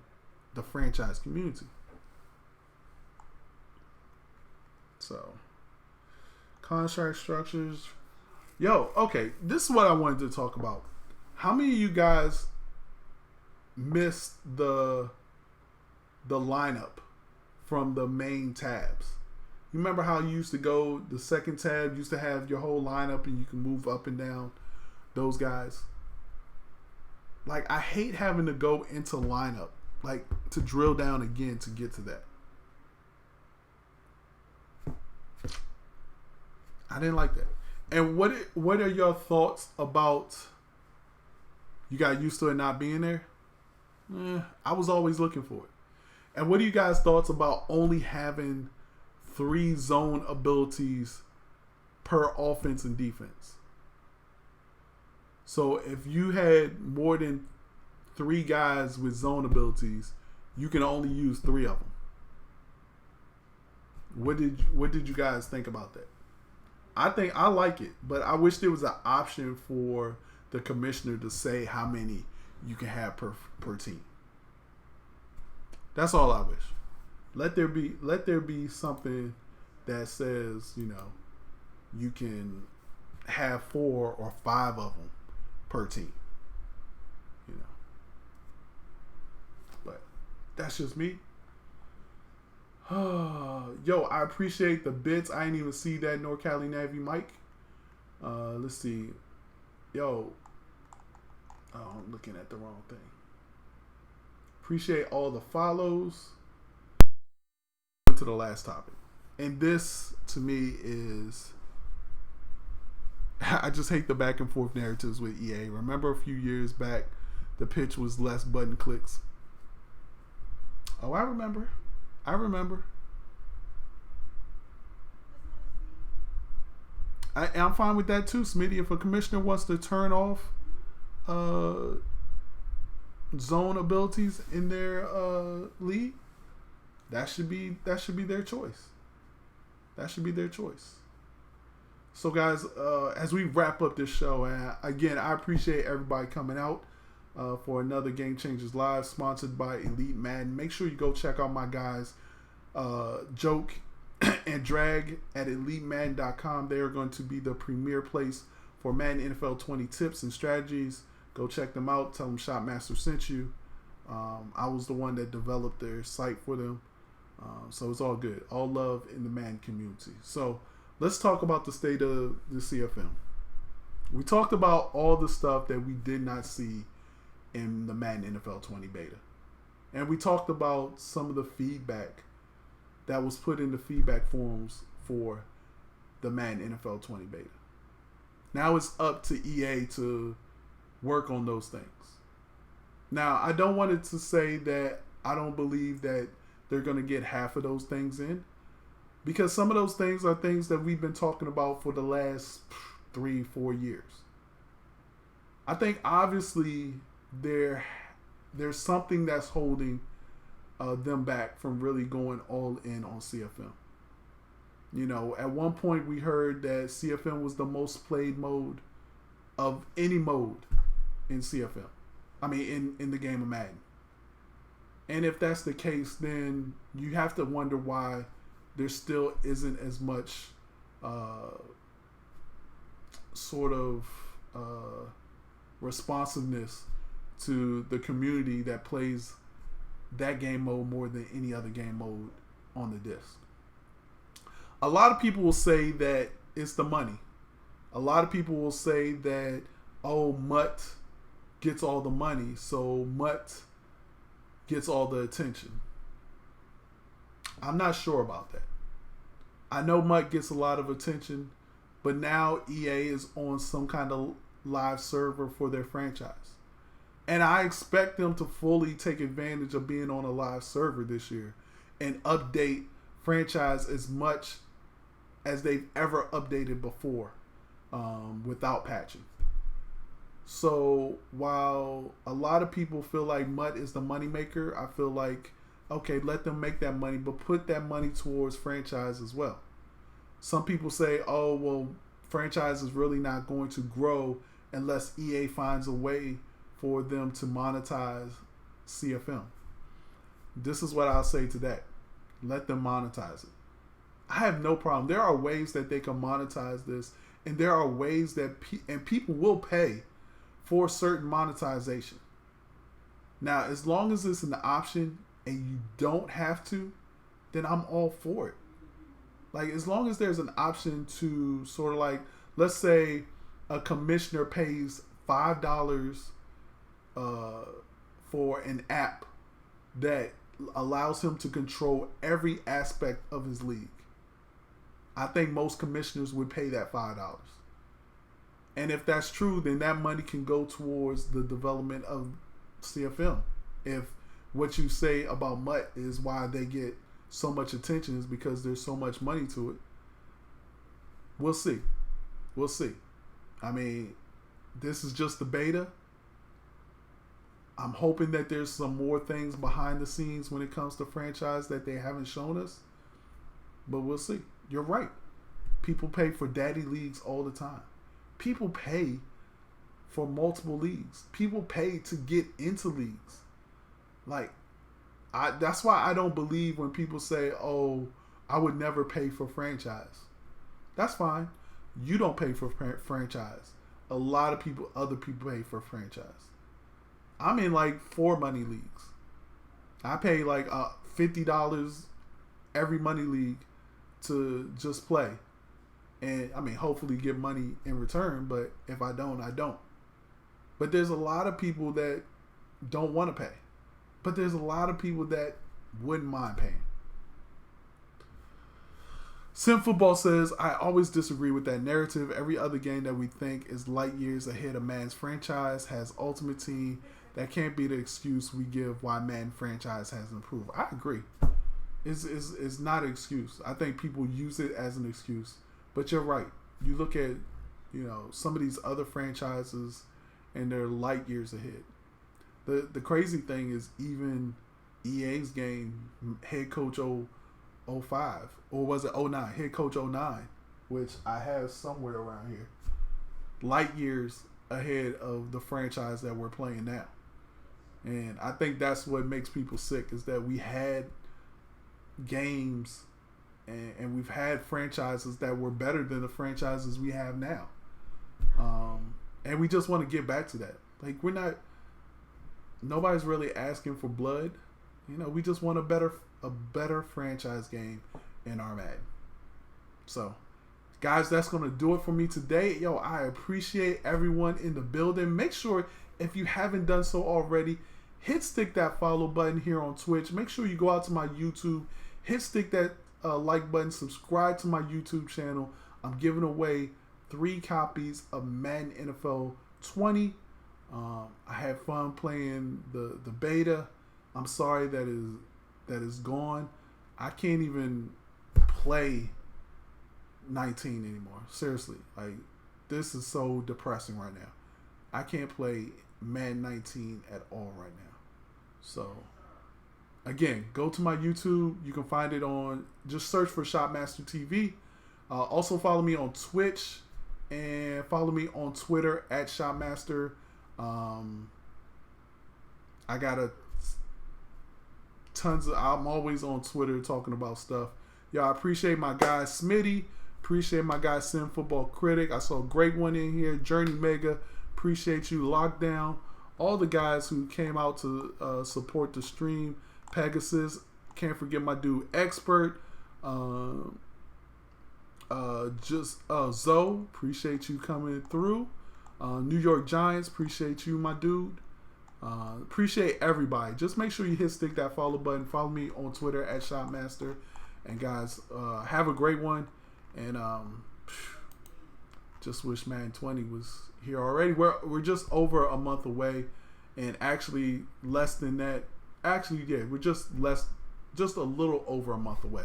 the franchise community. So, contract structures. Yo, okay, this is what I wanted to talk about. How many of you guys missed the lineup from the main tabs? You remember how you used to go, the second tab used to have your whole lineup and you can move up and down those guys? Like, I hate having to go into lineup, like, to drill down again to get to that. I didn't like that. And what are your thoughts about, you got used to it not being there? I was always looking for it. And what are you guys' thoughts about only having 3 zone abilities per offense and defense? So if you had more than 3 guys with zone abilities, you can only use 3 of them. What did you guys think about that? I think I like it, but I wish there was an option for the commissioner to say how many you can have per team. That's all I wish. Let there be something that says, you can have 4 or 5 of them per team. But that's just me. Yo, I appreciate the bits. I didn't even see that North Cali Navy Mike. Let's see. Yo. Oh, I'm looking at the wrong thing. Appreciate all the follows. To the last topic. And this, to me, is... I just hate the back and forth narratives with EA. Remember a few years back, the pitch was less button clicks. Oh, I remember. I'm fine with that too, Smitty. If a commissioner wants to turn off zone abilities in their league, that should be their choice. That should be their choice. So, guys, as we wrap up this show, and again, I appreciate everybody coming out for another Game Changers Live, sponsored by Elite Madden. Make sure you go check out my guys, Joke and Drag at EliteMadden.com. They are going to be the premier place for Madden NFL 20 tips and strategies. Go check them out. Tell them Shopmaster sent you. I was the one that developed their site for them. So it's all good. All love in the Madden community. So let's talk about the state of the CFM. We talked about all the stuff that we did not see in the Madden NFL 20 beta. And we talked about some of the feedback that was put in the feedback forums for the Madden NFL 20 beta. Now it's up to EA to work on those things. Now, I don't want it to say that I don't believe that they're going to get half of those things in, because some of those things are things that we've been talking about for the last 3-4 years. I think obviously there's something that's holding them back from really going all in on CFM. You know, at one point we heard that CFM was the most played mode of any mode in CFM. I mean, in the game of Madden. And if that's the case, then you have to wonder why there still isn't as much responsiveness to the community that plays that game mode more than any other game mode on the disc. A lot of people will say that it's the money. A lot of people will say that, oh, Mutt gets all the money, so Mutt gets all the attention. I'm not sure about that. I know Mutt gets a lot of attention, but now EA is on some kind of live server for their franchise. And I expect them to fully take advantage of being on a live server this year and update franchise as much as they've ever updated before without patching. So while a lot of people feel like Mutt is the moneymaker, I feel like, okay, let them make that money, but put that money towards franchise as well. Some people say, oh, well, franchise is really not going to grow unless EA finds a way for them to monetize CFM. This is what I'll say to that. Let them monetize it. I have no problem. There are ways that they can monetize this, and there are ways that people will pay for certain monetization. Now, as long as it's an option and you don't have to, then I'm all for it. Like, as long as there's an option to sort of like, let's say a commissioner pays $5 for an app that allows him to control every aspect of his league. I think most commissioners would pay that $5. And if that's true, then that money can go towards the development of CFM. If what you say about Mutt is why they get so much attention is because there's so much money to it, we'll see. We'll see. I mean, this is just the beta. I'm hoping that there's some more things behind the scenes when it comes to franchise that they haven't shown us. But we'll see. You're right. People pay for daddy leagues all the time. People pay for multiple leagues. People pay to get into leagues. Like, that's why I don't believe when people say, oh, I would never pay for franchise. That's fine. You don't pay for franchise. A lot of people, other people pay for franchise. I'm in like 4 money leagues. I pay like $50 every money league to just play. And I mean, hopefully get money in return, but if I don't, I don't. But there's a lot of people that don't want to pay. But there's a lot of people that wouldn't mind paying. Sim Football says, I always disagree with that narrative. Every other game that we think is light years ahead of Madden's franchise has Ultimate Team. That can't be the excuse we give why Madden franchise hasn't improved. I agree. It's not an excuse. I think people use it as an excuse. But you're right. You look at, some of these other franchises and they're light years ahead. The crazy thing is even EA's game, Head Coach 05, or was it 09? Head Coach 09, which I have somewhere around here. Light years ahead of the franchise that we're playing now. And I think that's what makes people sick, is that we had games and we've had franchises that were better than the franchises we have now. And we just want to get back to that. Like, nobody's really asking for blood. We just want a better franchise game in our Madden. So, Guys, that's going to do it for me today. Yo, I appreciate everyone in the building. Make sure, if you haven't done so already, stick that follow button here on Twitch. Make sure you go out to my YouTube, stick that like button, subscribe to my YouTube channel. I'm giving away 3 copies of Madden NFL 20. I had fun playing the beta. I'm sorry that is gone. I can't even play 19 anymore. Seriously, like, this is so depressing right now. I can't play Madden 19 at all right now. So again, go to my YouTube. You can find it on, just search for Shopmaster TV. Also follow me on Twitch and follow me on Twitter at Shopmaster. I got I'm always on Twitter talking about stuff. Y'all, I appreciate my guy Smitty. Appreciate my guy Sim Football Critic. I saw a great one in here. Journey Mega. Appreciate you. Lockdown. All the guys who came out to support the stream. Pegasus. Can't forget my dude Expert. Zoe. Appreciate you coming through. New York Giants. Appreciate you, my dude. Appreciate everybody. Just make sure you stick that follow button. Follow me on Twitter at Shopmaster. And guys, have a great one. And just wish Madden 20 was here already. We're just over a month away, and actually less than that. Actually, yeah, we're just a little over a month away,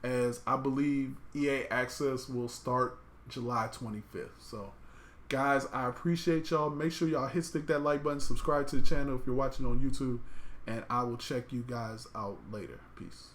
as I believe EA Access will start July 25th. So, guys, I appreciate y'all. Make sure y'all stick that like button, subscribe to the channel if you're watching on YouTube, and I will check you guys out later. Peace.